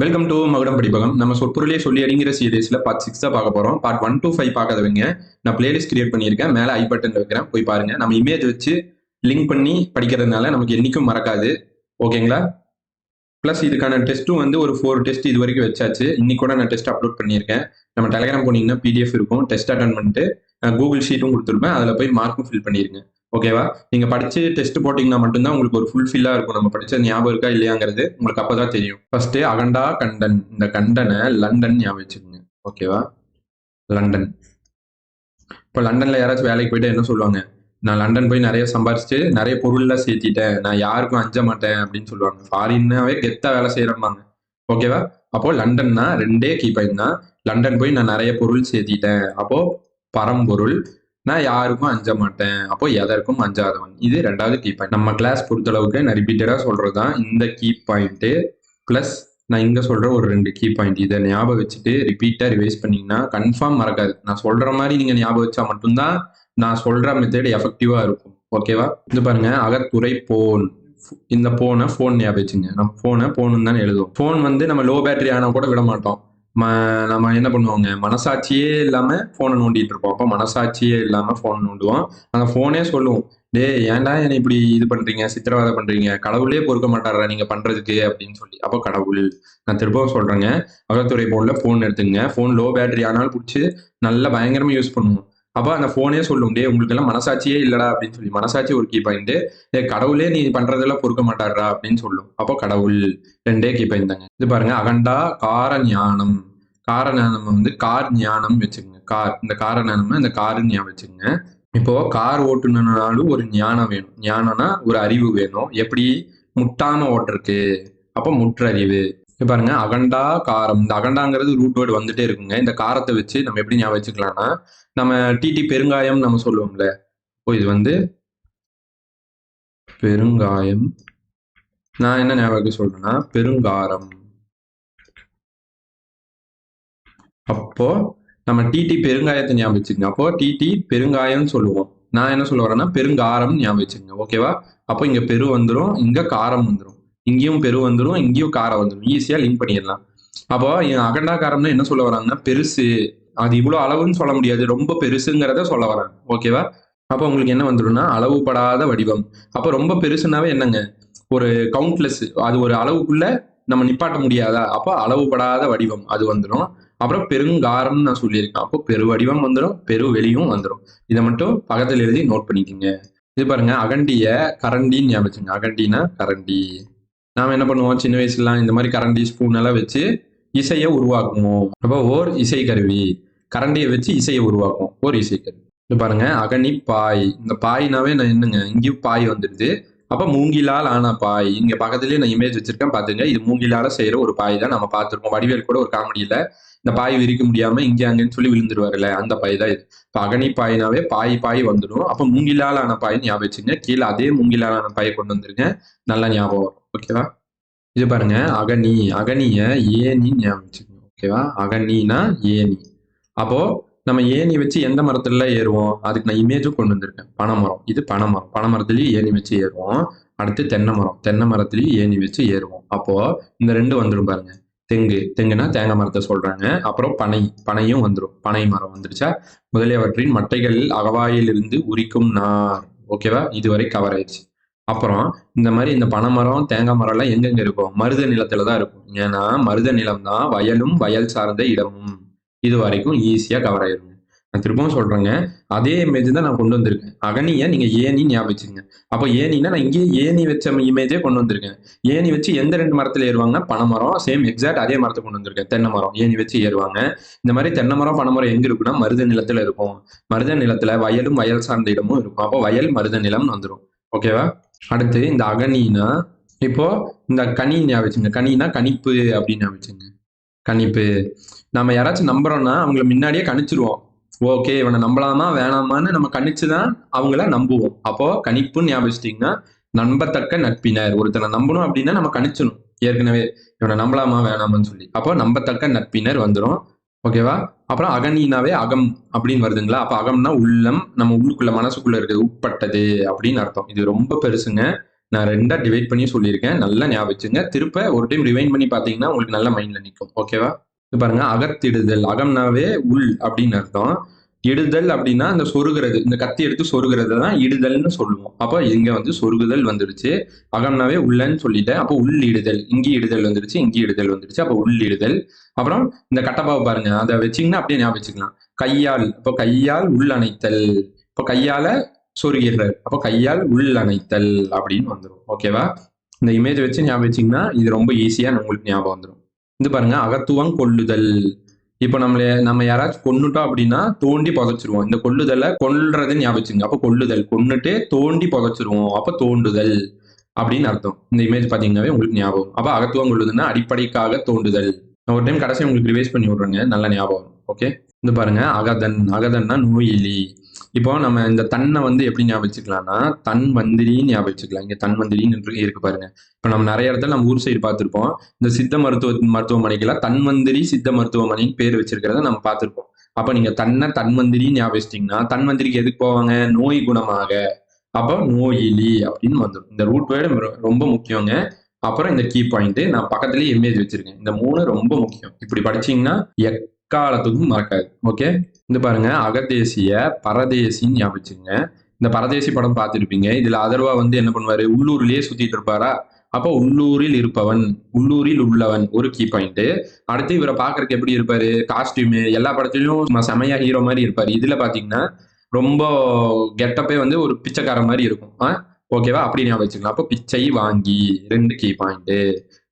Welcome to மகுடம் படிப்பகம். நம்ம சொற்பொருளே சொல்லி அறிங்கிற சீரீஸ்ல பார்ட் 6 தான் பார்க்க போறோம். பார்ட் 1 to 5 பார்க்காதவங்க நான் பிளேலிஸ்ட் கிரியேட் பண்ணியிருக்கேன். மேல ஐ பட்டன் வைக்கிறேன், போய் பாருங்க. நம்ம இமேஜ் வச்சு லிங்க் பண்ணி படிக்கிறதுனால நமக்கு என்னைக்கும் மறக்காது. ஓகேங்களா? ப்ளஸ் இதுக்கான டெஸ்ட்டும் வந்து ஒரு 4 டெஸ்ட் இது வரைக்கும் வச்சாச்சு. இன்னைக்கு கூட நான் டெஸ்ட் அப்லோட் பண்ணியிருக்கேன். நம்ம டெலிகிராம் போனீங்கன்னா பிடிஎஃப் இருக்கும். டெஸ்ட் அட்டன் பண்ணிட்டு கூகுள் ஷீட்டும் கொடுத்துருப்பேன். அதில் போய் மார்க்கும் ஃபில் பண்ணிருங்க. ஓகேவா? நீங்க படிச்சு டெஸ்ட் போட்டீங்கன்னா மட்டும்தான் உங்களுக்கு ஒரு ஃபுல்ஃபில்லா இருக்கும். நம்ம படிச்ச ஞாபகம் இருக்கா இல்லையாங்கிறது உங்களுக்கு அப்பதான் தெரியும். ஃபர்ஸ்ட் அகண்டா கண்டன். இந்த கண்டனை லண்டன் ஞாபகம் வச்சுக்கோங்க. ஓகேவா? லண்டன். இப்போ லண்டன்ல யாராச்சும் வேலைக்கு போயிட்டு என்ன சொல்லுவாங்க? நான் லண்டன் போய் நிறைய சம்பாரிச்சுட்டு நிறைய பொருள்லாம் சேர்த்திட்டேன், நான் யாருக்கும் அஞ்ச மாட்டேன் அப்படின்னு சொல்லுவாங்க. ஃபாரின்னாவே கெத்தா வேலை செய்யறம்பாங்க. ஓகேவா? அப்போ லண்டன்னா ரெண்டே கீ பாயிண்ட் தான். லண்டன் போய் நான் நிறைய பொருள் சேர்த்திட்டேன். அப்போ பரம்பொருள். நான் யாருக்கும் அஞ்ச மாட்டேன். அப்போ எதற்கும் அஞ்சாதவன். இது ரெண்டாவது கீ பாயிண்ட். நம்ம கிளாஸ் பொறுத்தளவுக்கு நான் ரிப்பீட்டடா சொல்றதுதான் இந்த கீ பாயிண்ட். பிளஸ் நான் இங்க சொல்ற ஒரு 2 கீ பாயிண்ட். இதை ஞாபகம் வச்சுட்டு ரிப்பீட்டா ரிவைஸ் பண்ணீங்கன்னா கன்ஃபார்ம் மறக்காது. நான் சொல்ற மாதிரி நீங்க ஞாபகம் வச்சா மட்டும்தான் நான் சொல்ற மெத்தட் எஃபெக்டிவா இருக்கும். ஓகேவா? இது பாருங்க, அகத்துறை போன். இந்த போனை போன் ஞாபகம் வச்சுங்க. நம்ம போனை போன் தான் எழுதுவோம். போன் வந்து நம்ம லோ பேட்டரி ஆனா கூட விட மாட்டோம். நம்ம என்ன பண்ணுவோங்க, மனசாட்சியே இல்லாம போனை நோண்டிட்டு இருப்போம். அப்போ மனசாட்சியே இல்லாம போன் நோண்டுவோம். அந்த போனே சொல்லுவோம், டேய் ஏன்டா என்னை இப்படி இது பண்றீங்க, சித்திரவதை பண்றீங்க, கடவுளே பொறுக்க மாட்டாரா நீங்க பண்றதுக்கு அப்படின்னு சொல்லி. அப்போ கடவுள். நான் திரும்பவும் சொல்றேங்க, அகத்துறை போன்ல போன் எடுத்துங்க. போன் லோ பேட்டரி ஆனாலும் பிடிச்சி நல்லா பயங்கரமா யூஸ் பண்ணுவோம். அப்போ அந்த போனே சொல்லும், டே உங்களுக்கு எல்லாம் மனசாட்சியே இல்லடா அப்படின்னு சொல்லி. மனசாட்சி ஒரு கீ பாயிண்ட். கடவுளே நீ பண்றதெல்லாம் பொறுக்க மாட்டாரா அப்படின்னு சொல்லும். அப்போ கடவுள். ரெண்டே கீ பாயிண்ட் தாங்க. இது பாருங்க, அகண்டா கார ஞானம். கார ஞானம் வந்து கார் ஞானம் வச்சுக்கோங்க. கார், இந்த கார ஞானம் இந்த காரு ஞாபகம் வச்சுக்கோங்க. இப்போ கார் ஓட்டுனாலும் ஒரு ஞானம் வேணும். ஞானம்னா ஒரு அறிவு வேணும். எப்படி? முட்டாம ஓட்டுருக்கு. அப்போ முற்றறிவு. பாருங்க, அகண்டா காரம். இந்த அகண்டாங்கிறது ரூட் வேர்டு வந்துட்டே இருக்குங்க. இந்த காரத்தை வச்சு நம்ம எப்படி ஞாபகம் வச்சுக்கலாம்னா, நம்ம டிடி பெருங்காயம் நம்ம சொல்லுவோம்ல. ஓ, இது வந்து பெருங்காயம். நான் என்ன ஞாபகம் சொல்றேன்னா பெருங்காரம். அப்போ நம்ம டிடி பெருங்காயத்தை ஞாபகம் வச்சுக்கோங்க. அப்போ டிடி பெருங்காயம் சொல்லுவோம். நான் என்ன சொல்ல வரேன்னா பெருங்காரம் ஞாபகம் வச்சுக்கோங்க. ஓகேவா? அப்போ இங்க பெரு வந்துடும், இங்க காரம் வந்துடும். இங்கேயும் பெரு வந்துடும், இங்கேயும் காரம் வந்துடும். ஈஸியா லிங்க் பண்ணிடலாம். அப்போ அகண்டா காரம்னா என்ன சொல்ல வராங்கன்னா பெருசு. அது இவ்வளவு அளவுன்னு சொல்ல முடியாது, ரொம்ப பெருசுங்கிறத சொல்ல வராங்க. ஓகேவா? அப்போ உங்களுக்கு என்ன வந்துடும்னா அளவுபடாத வடிவம். அப்போ ரொம்ப பெருசுனாவே என்னங்க, ஒரு கவுண்ட்லெஸ். அது ஒரு அளவுக்குள்ள நம்ம நிப்பாட்ட முடியாதா? அப்போ அளவுபடாத வடிவம் அது வந்துடும். அப்புறம் பெருங்காரம்னு நான் சொல்லியிருக்கேன். அப்போ பெரு வடிவம் வந்துடும், பெரு வெளியும் வந்துடும். இதை மட்டும் பக்கத்தில் எழுதி நோட் பண்ணிக்கோங்க. இது பாருங்க, அகண்டிய கரண்டின்னு ஞாபகம் வச்சுங்க. அகண்டினா கரண்டி. நாம என்ன பண்ணுவோம், சின்ன வயசுலாம் இந்த மாதிரி கரண்டி ஸ்பூன் எல்லாம் வச்சு இசையை உருவாக்குவோம். அப்போ ஓர் இசை கருவி. கரண்டியை வச்சு இசையை உருவாக்கும், ஓர் இசைக்கருவி. இது பாருங்க, அகனி பாய். இந்த பாய்னாவே நான் என்னங்க, இங்கேயும் பாய் வந்துடுது. அப்ப மூங்கிலால் ஆன பாய். இங்க பக்கத்துலயே நான் இமேஜ் வச்சிருக்கேன், பாத்துங்க. இது மூங்கிலால செய்யற ஒரு பாய் தான். நம்ம பார்த்திருக்கோம் வடிவேல் கூட ஒரு காமெடியில இந்த பாய் விரிக்க முடியாம இங்க அங்கன்னு சொல்லி விழுந்துருவாருல்ல, அந்த பாய் தான் இது. இப்ப அகனி பாய்னாவே பாய் பாய் வந்துடும். அப்ப மூங்கிலால் ஆன பாய் ஞாபகம் வச்சுங்க. கீழே அதே மூங்கிலால் ஆன பாயை கொண்டு வந்துருங்க, நல்லா ஞாபகம் வரும். ஓகேவா? இது பாருங்க, அகனி. அகனிய ஏனி ஞாபகம் வச்சுக்கோங்க. ஓகேவா? அகனினா ஏனி. அப்போ நம்ம ஏணி வச்சு எந்த மரத்துல ஏறுவோம், அதுக்கு நான் இமேஜும் கொண்டு வந்திருக்கேன். பனைமரம். இது பனைமரம். பனைமரத்துலயும் ஏணி வச்சு ஏறுவோம். அடுத்து தென்னை மரம். தென்னை மரத்துலயும் ஏணி வச்சு ஏறுவோம். அப்போ இந்த ரெண்டு வந்துடும் பாருங்க. தெங்கு. தெங்குனா தேங்காய் மரத்தை சொல்றாங்க. அப்புறம் பனை. பனையும் வந்துடும். பனை மரம் வந்துருச்சா? முதலியவற்றின் மட்டைகளில் அகவாயில் இருந்து உரிக்கும் நார். ஓகேவா? இதுவரை கவர் ஆயிடுச்சு. அப்புறம் இந்த மாதிரி இந்த பனைமரம் தேங்காய் மரம் எல்லாம் எங்கெங்க இருக்கும்? மருத நிலத்துல தான் இருக்கும். ஏன்னா மருத நிலம் தான் வயலும் வயல் சார்ந்த இடமும். இது வரைக்கும் ஈஸியா கவர் ஆயிருங்க. நான் திரும்பவும் சொல்றேங்க, அதே இமேஜ் தான் நான் கொண்டு வந்திருக்கேன். அகனிய நீங்க ஏணி ஞாபகம் வச்சுங்க. அப்போ ஏணினா நான் இங்கேயே ஏணி வச்ச இமேஜே கொண்டு வந்திருக்கேன். ஏணி வச்சு எந்த 2 மரத்துல ஏறுவாங்கன்னா பனைமரம். சேம் எக்ஸாக்ட் அதே மரத்தை கொண்டு வந்திருக்கேன். தென்னை மரம் ஏணி வச்சு ஏறுவாங்க. இந்த மாதிரி தென்னை மரம் பனைமரம் எங்க இருக்குன்னா மருத நிலத்துல இருக்கும். மருத நிலத்துல வயலும் வயல் சார்ந்த இடமும் இருக்கும். அப்போ வயல் மருத நிலம்னு வந்துடும். ஓகேவா? அடுத்து இந்த அகனினா, இப்போ இந்த கனி ஞாபகம் வச்சுங்க. கனினா கணிப்பு அப்படின்னு ஞாபகம் வச்சுங்க. கணிப்பு. நம்ம யாராச்சும் நம்புறோம்னா அவங்களை முன்னாடியே கணிச்சிருவோம். ஓகே, இவனை நம்பலாமா வேணாமான்னு நம்ம கணிச்சுதான் அவங்கள நம்புவோம். அப்போ கணிப்புன்னு ஞாபகம் வச்சிட்டீங்கன்னா நம்பத்தக்க நட்பினர். ஒருத்தனை நம்பணும் அப்படின்னா நம்ம கணிச்சணும் ஏற்கனவே, இவனை நம்பலாமா வேணாமான்னு சொல்லி. அப்போ நம்பத்தக்க நட்பினர் வந்துடும். ஓகேவா? அப்புறம் அகனினாவே அகம் அப்படின்னு வருதுங்களா? அப்ப அகம்னா உள்ளம். நம்ம உள்ளுக்குள்ள மனசுக்குள்ள இருக்கிறது, உட்பட்டது அப்படின்னு அர்த்தம். இது ரொம்ப பெருசுங்க. நான் 2ஆ டிவைட் பண்ணி சொல்லியிருக்கேன். நல்லா ஞாபகம் வச்சுங்க. திருப்ப ஒரு டைம் ரிவைண்ட் பண்ணி பார்த்தீங்கன்னா, உங்களுக்கு நல்ல மைண்ட்ல நிக்கும். ஓகேவா? இது பாருங்க, அகத்திடுதல். அகம்னாவே உள் அப்படின்னு அர்த்தம். இடுதல் அப்படின்னா அந்த சொருகுறது. இந்த கத்தி எடுத்து சொருகுறது தான் இடுதல்னு சொல்லுவோம். அப்ப இங்க வந்து சொருகுதல் வந்துருச்சு. அகம்னாவே உள்ளன்னு சொல்லிட்டேன். அப்போ உள்ளிடுதல். இங்கே இடுதல் வந்துருச்சு, இங்கே இடுதல் வந்துருச்சு. அப்போ உள்ளிடுதல். அப்புறம் இந்த கட்டப்பாவை பாருங்க. அத வச்சீங்கன்னா அப்படியே ஞாபகம் வச்சுக்கலாம். கையால். அப்போ கையால் உள்ளணைத்தல். இப்போ கையால சொருகிறார். அப்போ கையால் உள்ளணைத்தல் அப்படின்னு வந்துரும். ஓகேவா? இந்த இமேஜ் வச்சு ஞாபகம் வச்சீங்கன்னா, இது ரொம்ப ஈஸியா உங்களுக்கு ஞாபகம் வந்துரும். இது பாருங்க, அகத்துவம் கொல்லுதல். இப்போ நம்ம யாராச்சும் கொன்னுட்டோம் அப்படின்னா தோண்டி புதைச்சிருவோம். இந்த கொல்லுதலை கொல்றதுன்னு ஞாபகம் வச்சுங்க. அப்போ கொல்லுதல். கொன்னுட்டு தோண்டி புதைச்சிருவோம். அப்போ தோண்டுதல் அப்படின்னு அர்த்தம். இந்த இமேஜ் பாத்தீங்கன்னாவே உங்களுக்கு ஞாபகம். அப்ப அகத்துவம் கொள்ளுதுன்னா அடிப்படைக்காக தோண்டுதல். நான் ஒரு டைம் கடைசியா உங்களுக்கு ரிவைஸ் பண்ணி விடுறேங்க. நல்ல ஞாபகம். ஓகே, இந்த பாருங்க, அகதன். அகதன்னா நோயிலி. இப்போ நம்ம இந்த தன்னை வந்து எப்படி ஞாபகம் வச்சுக்கலாம்னா, தன் வந்திரின்னு ஞாபகம் வச்சுக்கலாம். இங்க தன் வந்திரின்னு இருக்கு பாருங்க. இப்போ நம்ம நிறைய இடத்துல நம்ம ஊர் சைடு பார்த்திருப்போம். இந்த சித்த மருத்துவமனைக்கெல்லாம் தன்வந்திரி சித்த மருத்துவமனைன்னு பேர் வச்சிருக்கிறத நம்ம பார்த்திருப்போம். அப்ப நீங்க தன்னை தன்வந்திரின்னு ஞாபகம் வச்சிட்டீங்கன்னா, தன்வந்திரிக்கு எதுக்கு போவாங்க? நோய் குணமாக. அப்போ நோயிலி அப்படின்னு வந்துடும். இந்த ரூட் வேர்டு ரொம்ப முக்கியங்க. அப்புறம் இந்த கீ பாயிண்ட் நான் பக்கத்துலயே இமேஜ் வச்சிருக்கேன். இந்த 3 ரொம்ப முக்கியம். இப்படி படிச்சீங்கன்னா எக்காலத்துக்கும் மறக்காது. ஓகே, இந்த பாருங்க, அகதேசிய பரதேசின்னு ஞாபகம் வச்சுங்க. இந்த பரதேசி படம் பார்த்துருப்பீங்க. இதுல அதர்வா வந்து என்ன பண்ணுவாரு? உள்ளூர்லயே சுத்திட்டு இருப்பாரா? அப்போ உள்ளூரில் இருப்பவன், உள்ளூரில் உள்ளவன் ஒரு கீ பாயிண்ட். அடுத்து இவரை பாக்குறதுக்கு எப்படி இருப்பாரு? காஸ்டியூம் எல்லா படத்துலயும் செமையா ஹீரோ மாதிரி இருப்பாரு. இதுல பாத்தீங்கன்னா ரொம்ப கெட்டப்பே வந்து ஒரு பிச்சைக்கார மாதிரி இருக்கும். ஓகேவா? அப்படி ஞாபகம் வச்சுக்கலாம். அப்போ பிச்சை வாங்கி 2 கீ பாயிண்ட்.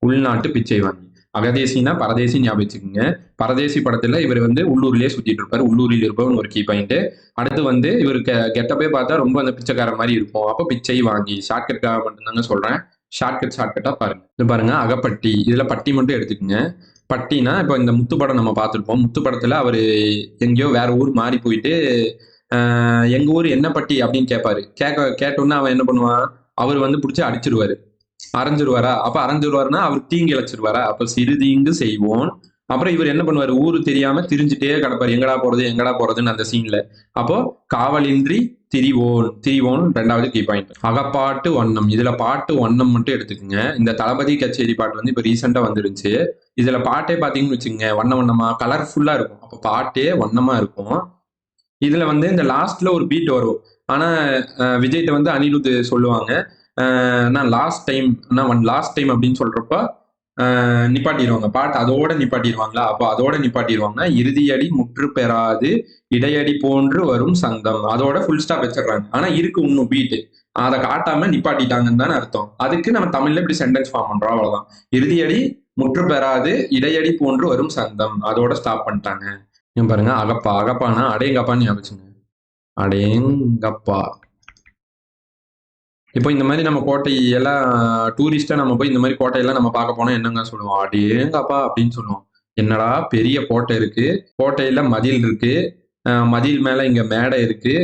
உள்நாட்டு பிச்சை வாங்கி. அகதேசினா பரதேசி ஞாபகம் வச்சுக்கோங்க. பரதேசி படத்துல இவர் வந்து உள்ளூர்லயே சுத்திட்டு இருப்பாரு. உள்ளூரில் இருப்பவன் ஒரு கீ பாயிண்ட். அடுத்து வந்து இவர் கெட்டப்பே பார்த்தா ரொம்ப அந்த பிச்சைக்கார மாதிரி இருக்கும். அப்போ பிச்சை வாங்கி. ஷார்ட்கட்காக மட்டும்தாங்க சொல்றேன். ஷார்ட்கட்டா பாருங்க. இது பாருங்க, அகப்பட்டி. இதுல பட்டி மட்டும் எடுத்துக்கோங்க. பட்டினா இப்போ இந்த முத்து படம் நம்ம பார்த்துருப்போம். முத்து படத்துல அவரு எங்கேயோ வேற ஊர் மாறி போயிட்டு எங்க ஊர் என்ன பட்டி அப்படின்னு கேட்பாரு. கேட்டோன்னா அவன் என்ன பண்ணுவான்? அவர் வந்து பிடிச்சி அடிச்சிருவாரு. அரைஞ்சிருவாரா? அப்ப அரைஞ்சிருவாருன்னா அவர் தீங்கு இழைச்சிருவாரா? அப்ப சிறு தீங்கு செய்வோம். அப்புறம் இவர் என்ன பண்ணுவாரு? ஊரு தெரியாம திரிஞ்சுட்டே கிடப்பாரு. எங்கடா போறதுன்னு அந்த சீன்ல. அப்போ காவலின்றி திரிவோன். 2வது கீ பாயிண்ட். அகப்பாட்டு வண்ணம். இதுல பாட்டு வண்ணம் மட்டும் எடுத்துக்கோங்க. இந்த தளபதி கச்சேரி பாட்டு வந்து இப்ப ரீசெண்டா வந்துருச்சு. இதுல பாட்டே பாத்தீங்கன்னு வச்சுக்கோங்க, வண்ண வண்ணமா கலர்ஃபுல்லா இருக்கும். அப்ப பாட்டே வண்ணமா இருக்கும். இதுல வந்து இந்த லாஸ்ட்ல ஒரு பீட் வரும். ஆனா விஜய்ட்ட வந்து அனிருத் சொல்லுவாங்க, நான் லாஸ்ட் டைம் அப்படின்னு சொல்றப்ப நிப்பாட்டிடுவாங்க. பாட்டு அதோட நிப்பாட்டிடுவாங்களா? அப்போ அதோட நிப்பாட்டிடுவாங்கன்னா, இறுதியடி முற்று பெறாது இடையடி போன்று வரும் சந்தம். அதோட ஃபுல் ஸ்டாப் வச்சிடுறாங்க. ஆனா இருக்கு இன்னும் பீட்டு. அதை காட்டாம நிப்பாட்டிட்டாங்கன்னு தானே அர்த்தம். அதுக்கு நம்ம தமிழ்ல இப்படி சென்டென்ஸ் ஃபார்ம் பண்றோம், அவ்வளவுதான். இறுதியடி முற்று பெறாது இடையடி போன்று வரும் சந்தம். அதோட ஸ்டாப் பண்ணிட்டாங்க. பாருங்க, அகப்பா. அகப்பானா அடேங்கப்பான்னு ஞாபகம். அடேங்கப்பா. இப்போ இந்த மாதிரி நம்ம கோட்டை எல்லாம் டூரிஸ்டா நம்ம போய் இந்த மாதிரி கோட்டையெல்லாம் நம்ம பார்க்க போனா என்னங்க சொல்லுவோம்? அடேங்கப்பா அப்படின்னு சொல்லுவோம். என்னடா பெரிய கோட்டை இருக்கு, கோட்டையில மதில் இருக்கு, மதில் மேல இங்க மேடை இருக்கு,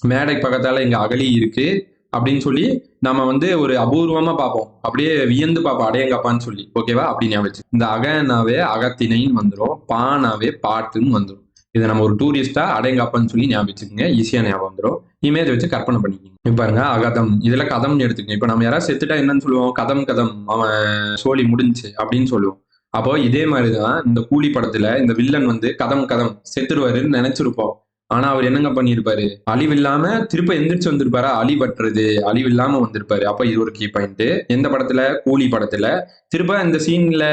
மேடை பக்கத்தால இங்க அகழி இருக்கு அப்படின்னு சொல்லி நம்ம வந்து ஒரு அபூர்வமா பார்ப்போம். அப்படியே வியந்து பார்ப்போம், அடேங்கப்பான்னு சொல்லி. ஓகேவா? அப்படின்னு ஞாபகம். இந்த அகனாவே அகத்திணைன்னு வந்துடும், பானாவே பாட்டுன்னு வந்துடும். இதை நம்ம ஒரு டூரிஸ்டா அடேங்கப்பான்னு சொல்லி ஞாபகம் வச்சுக்கோங்க. ஈஸியா ஞாபகம் வந்துடும். இமேஜ் வச்சு கற்பனை பண்ணிக்கோங்க. இப்ப பாருங்க, அகதம். இதுல கதம்னு எடுத்துக்கங்க. இப்ப நம்ம யாராவது செத்துட்டா என்னன்னு சொல்லுவோம்? கதம் அவன் சோழி முடிஞ்சு அப்படின்னு சொல்லுவோம். அப்போ இதே மாதிரிதான் இந்த கூலி படத்துல இந்த வில்லன் வந்து கதம் செத்துருவாருன்னு நினைச்சிருப்போம். ஆனா அவர் என்னங்க பண்ணிருப்பாரு? அழிவில்லாம திருப்ப எந்திரிச்சு வந்திருப்பாரா? அழிவில்லாம வந்திருப்பாரு. அப்ப இது ஒரு கீ பாயிண்ட். எந்த படத்துல? கூலி படத்துல. திருப்ப இந்த சீன்ல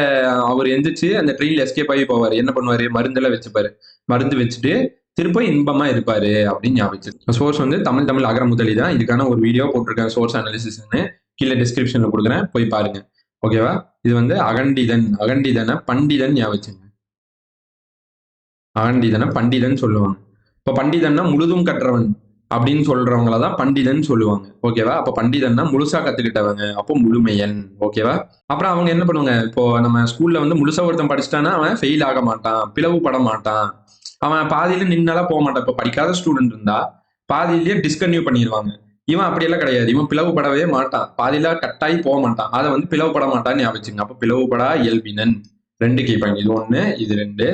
அவர் எந்திரிச்சு அந்த ட்ரெயின்ல எஸ்கேப் ஆகி போவாரு. என்ன பண்ணுவாரு? மருந்தெல்லாம் வச்சுப்பாரு. மருந்து வச்சுட்டு திருப்ப இன்பமா இருப்பாரு அப்படின்னு ஞாபகம். சோர்ஸ் வந்து தமிழ் அகர முதலி தான். இதுக்கான ஒரு வீடியோ போட்டிருக்கேன், சோர்ஸ் அனாலிசிஸ்ன்னு. கீழே டிஸ்கிரிப்ஷன்ல கொடுக்குறேன், போய் பாருங்க. ஓகேவா? இது வந்து அகண்டிதன பண்டிதன் ஞாபகம். அகண்டிதன பண்டிதன் சொல்லுவாங்க. இப்ப பண்டிதன்னா முழுதும் கற்றவன் அப்படின்னு சொல்றவங்களதான் பண்டிதன் சொல்லுவாங்க. ஓகேவா? அப்ப பண்டிதன்னா முழுசா கத்துக்கிட்டவங்க. அப்போ முழுமையன். ஓகேவா? அப்புறம் அவங்க என்ன பண்ணுவாங்க? இப்போ நம்ம ஸ்கூல்ல வந்து முழுசா ஒருத்தன் படிச்சுட்டானா அவன் ஃபெயில் ஆக மாட்டான், பிளவுபட மாட்டான். அவன் பாதியில நின்னாலாம் போக மாட்டான். இப்ப படிக்காத ஸ்டூடெண்ட் இருந்தா பாதியிலேயே டிஸ்கன்டினியூ பண்ணிடுவாங்க. இவன் அப்படியெல்லாம் கிடையாது. இவன் பிளவுபடவே மாட்டான். பாதியில கட்டாயி போக மாட்டான். அதை வந்து பிளவுபட மாட்டான்னு ஞாபகம். அப்ப பிளவுபடா இயல்பினன். 2 கேட்பாங்க. இது 1, இது 2.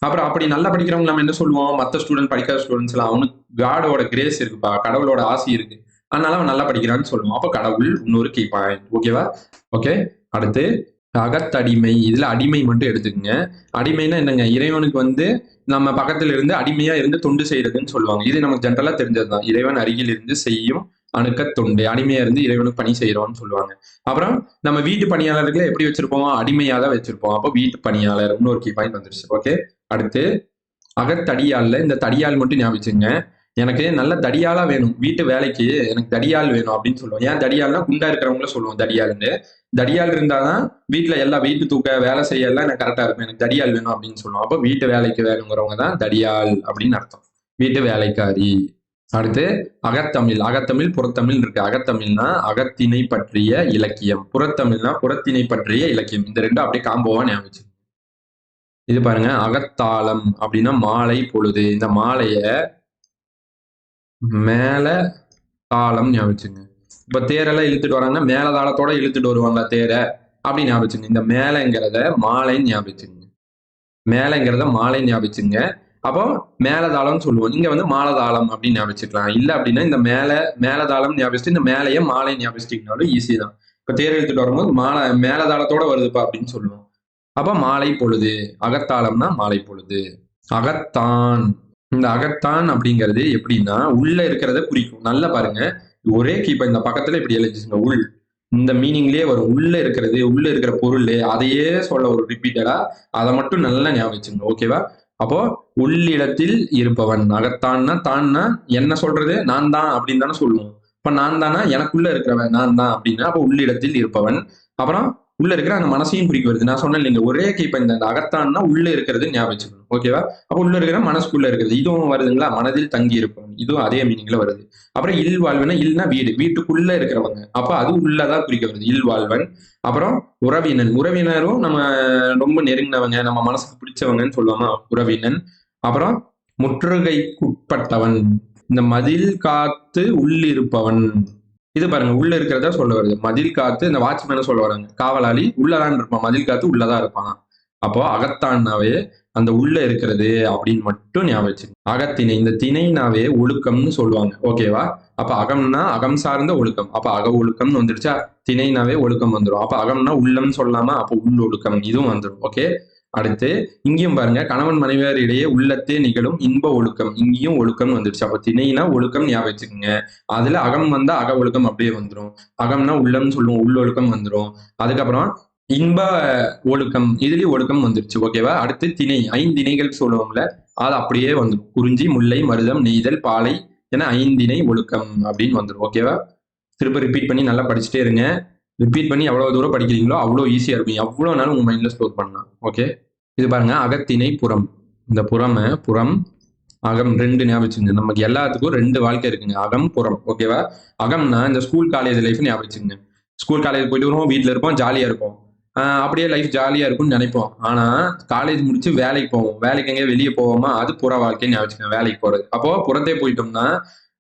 அப்புறம் அப்படி நல்லா படிக்கிறவங்க நம்ம என்ன சொல்லுவோம்? மத்த ஸ்டூடெண்ட், படிக்காத ஸ்டூடெண்ட்ஸ் எல்லாம் அவனுக்கு காடோட கிரேஸ் இருக்குப்பா, கடவுளோட ஆசி இருக்கு. அதனால அவன் நல்லா படிக்கிறான்னு சொல்லுவோம். அப்போ கடவுள் இன்னொரு கீ பாயிண்ட். ஓகேவா? ஓகே. அடுத்து அகத்தடிமை. இதுல அடிமை மட்டும் எடுத்துக்கங்க. அடிமைன்னா என்னங்க? இறைவனுக்கு வந்து நம்ம பக்கத்துல இருந்து அடிமையா இருந்து தொண்டு செய்யறதுன்னு சொல்லுவாங்க. இது நமக்கு ஜென்ரலா தெரிஞ்சதுதான். இறைவன் அருகில் இருந்து செய்யும் அணுக்க தொண்டு. அடிமையா இருந்து இறைவனுக்கு பணி செய்யறோம்னு சொல்லுவாங்க. அப்புறம் நம்ம வீட்டு பணியாளர்களை எப்படி வச்சிருப்போம்? அடிமையா தான் வச்சிருப்போம். அப்போ வீட்டு பணியாளர் இன்னொரு கீ பாயிண்ட் வந்துருச்சு. ஓகே. அடுத்து அகத்தடியாள்ல இந்த தடியால் மட்டும் ஞாபகம் வச்சுங்க. எனக்கு நல்ல தடியாலா வேணும். வீட்டு வேலைக்கு எனக்கு தடியால் வேணும் அப்படின்னு சொல்லுவோம். ஏன் தடியால்னா குண்டா இருக்கிறவங்கள சொல்லுவோம் தடியால்னு. தடியால் இருந்தாதான் வீட்டுல எல்லாம் வெயிட் தூக்க வேலை செய்ய எல்லாம் எனக்கு கரெக்டா இருக்கும். எனக்கு தடியால் வேணும் அப்படின்னு சொல்லுவோம். அப்போ வீட்டு வேலைக்கு வேணுங்கிறவங்க தான் தடியால் அப்படின்னு அர்த்தம். வீட்டு வேலைக்காரி. அடுத்து அகத்தமிழ். அகத்தமிழ் புறத்தமிழ் இருக்கு. அகத்தமிழ்னா அகத்திணை பற்றிய இலக்கியம், புறத்தமிழ்னா புறத்திணை பற்றிய இலக்கியம். இந்த ரெண்டும் அப்படியே காம்போவா ஞாபகம் வச்சுக்கோங்க. இது பாருங்க, அகத்தாளம் அப்படின்னா மாலை பொழுது. இந்த மாலைய மேல தாளம் ஞாபகம் வச்சுங்க. இப்ப தேரெல்லாம் இழுத்துட்டு வராங்கன்னா மேல தாளத்தோட இழுத்துட்டு வருவாங்க தேர அப்படி ஞாபகம் வச்சுங்க. இந்த மேலங்கிறத மாலை ஞாபகம் வச்சுங்க. மேலங்கிறத மாலை ஞாபகம் வச்சுங்க. அப்போ மேலதாளம்னு சொல்லுவோம். இங்க வந்து மாலதாளம் அப்படின்னு ஞாபகம் வச்சுக்கலாம். இல்ல அப்படின்னா இந்த மேலதாளம் ஞாபகம் வச்சுட்டு இந்த மேலைய மாலை ஞாபகம் வச்சுட்டீங்கனாலும் ஈஸி தான். இப்ப தேர் இழுத்துட்டு வரும்போது மேலதாளத்தோட வருதுப்பா அப்படின்னு சொல்லுவோம். அப்ப மாலை பொழுது. அகத்தாளம்னா மாலை பொழுது. அகத்தான். இந்த அகத்தான் அப்படிங்கிறது எப்படின்னா உள்ள இருக்கிறத குறிக்கும். நல்லா பாருங்க. ஒரே கீப்ப இந்த பக்கத்துல இப்படி எழுதிச்சுங்க. உள். இந்த மீனிங்லயே வரும். உள்ள இருக்கிறது, உள்ள இருக்கிற பொருள், அதையே சொல்ல ஒரு ரிப்பீட்டடா அதை மட்டும் நல்லா ஞாபகம் வச்சுங்க. ஓகேவா? அப்போ உள்ளிடத்தில் இருப்பவன். அகத்தான்னா தான்னா என்ன சொல்றது? நான் தான் அப்படின்னு தானே சொல்லுவோம். இப்ப நான் தானா எனக்குள்ள இருக்கிறவன் நான் தான் அப்படின்னா அப்போ உள்ளிடத்தில் இருப்பவன். அப்புறம் உள்ள இருக்கிற அந்த மனசையும் குறிக்க வருது. நான் சொன்னேன் இல்லைங்க, ஒரே கீப்ப இந்த அகத்தான்னா உள்ள இருக்கிறது ஞாபகம் வச்சுக்கணும். ஓகேவா? அப்ப உள்ள இருக்கிற மனசுக்குள்ள இருக்கிறது இதுவும் வருதுங்களா? மனதில் தங்கி இருப்பவன். இதுவும் அதே மீனிங்ல வருது. அப்புறம் இல் வாழ்வன. இல்னா வீடு. வீட்டுக்குள்ள இருக்கிறவங்க. அப்ப அது உள்ளதான் குறிக்க வருது. இல் வாழ்வன். அப்புறம் உறவினன். உறவினரும் நம்ம ரொம்ப நெருங்கினவங்க, நம்ம மனசுக்கு பிடிச்சவங்கன்னு சொல்லுவாங்க உறவினன். அப்புறம் முற்றுகைக்குட்பட்டவன். இந்த மதில் காத்து உள்ளிருப்பவன். இது பாருங்க, உள்ள இருக்கிறதா சொல்ல வருது. மதில் காத்து இந்த வாட்ச்மேன சொல்ல வராங்க. காவலாளி உள்ளதான் இருப்பான். மதில் காத்து உள்ளதான் இருப்பான். அப்போ அகத்தான்னாவே அந்த உள்ள இருக்கிறது அப்படின்னு மட்டும் ஞாபகம் வச்சுங்க. அகத்திணை. இந்த திணைனாவே ஒழுக்கம்னு சொல்லுவாங்க. ஓகேவா? அப்ப அகம்னா அகம் சார்ந்த ஒழுக்கம். அப்ப அக ஒழுக்கம்னு வந்துருச்சா? திணைனாவே ஒழுக்கம் வந்துடும். அப்ப அகம்னா உள்ளம்னு சொல்லலாமா? அப்ப உள் ஒழுக்கம் இதுவும் வந்துடும். ஓகே. அடுத்து இங்கேயும் பாருங்க, கணவன் மனைவியர் இடையே உள்ளத்தே நிகழும் இன்ப ஒழுக்கம். இங்கேயும் ஒழுக்கம் வந்துருச்சு. அப்ப திணைனா ஒழுக்கம் ஞாபகம் வச்சுக்கோங்க. அதுல அகம் வந்தா அக ஒழுக்கம் அப்படியே வந்துடும். அகம்னா உள்ளம்னு சொல்லுவோம். உள் ஒழுக்கம் வந்துடும். அதுக்கப்புறம் இன்ப ஒழுக்கம். இதுலயும் ஒழுக்கம் வந்துருச்சு. ஓகேவா? அடுத்து திணை. ஐந்திணைகள் சொல்லுவோம்ல, அது அப்படியே வந்துடும். குறிஞ்சி, முல்லை, மருதம், நெய்தல், பாலை என ஐந்திணை ஒழுக்கம் அப்படின்னு வந்துடும். ஓகேவா? திரும்ப ரிப்பீட் பண்ணி நல்லா படிச்சுட்டே இருங்க. ரிப்பீட் பண்ணி எவ்வளவு தூரம் படிக்கிறீங்களோ அவ்வளோ ஈஸியா இருக்கும். எவ்வளவு நாளும் உங்க மைண்ட்ல ஸ்டோர் பண்ணலாம். ஓகே. இது பாருங்க, அகத்திணை புறம். இந்த புறம் அகம் ரெண்டு ஞாபகம் வச்சுங்க. நமக்கு எல்லாத்துக்கும் ரெண்டு வாழ்க்கை இருக்குங்க. அகம் புறம். ஓகேவா? அகம்னா இந்த ஸ்கூல் காலேஜ் லைஃப் ஞாபகம் வச்சுங்க. ஸ்கூல் காலேஜ் போயிட்டு வருவோம், வீட்டுல இருப்போம், ஜாலியா இருப்போம். அப்படியே லைஃப் ஜாலியா இருக்கும்னு நினைப்போம். ஆனா காலேஜ் முடிச்சு வேலைக்கு போவோம். வேலைக்கு எங்கேயா வெளியே போவோமா? அது புற வாழ்க்கைன்னு ஞாபகம் வச்சுக்கோங்க. வேலைக்கு போறது. அப்போ புறத்தே போயிட்டோம்னா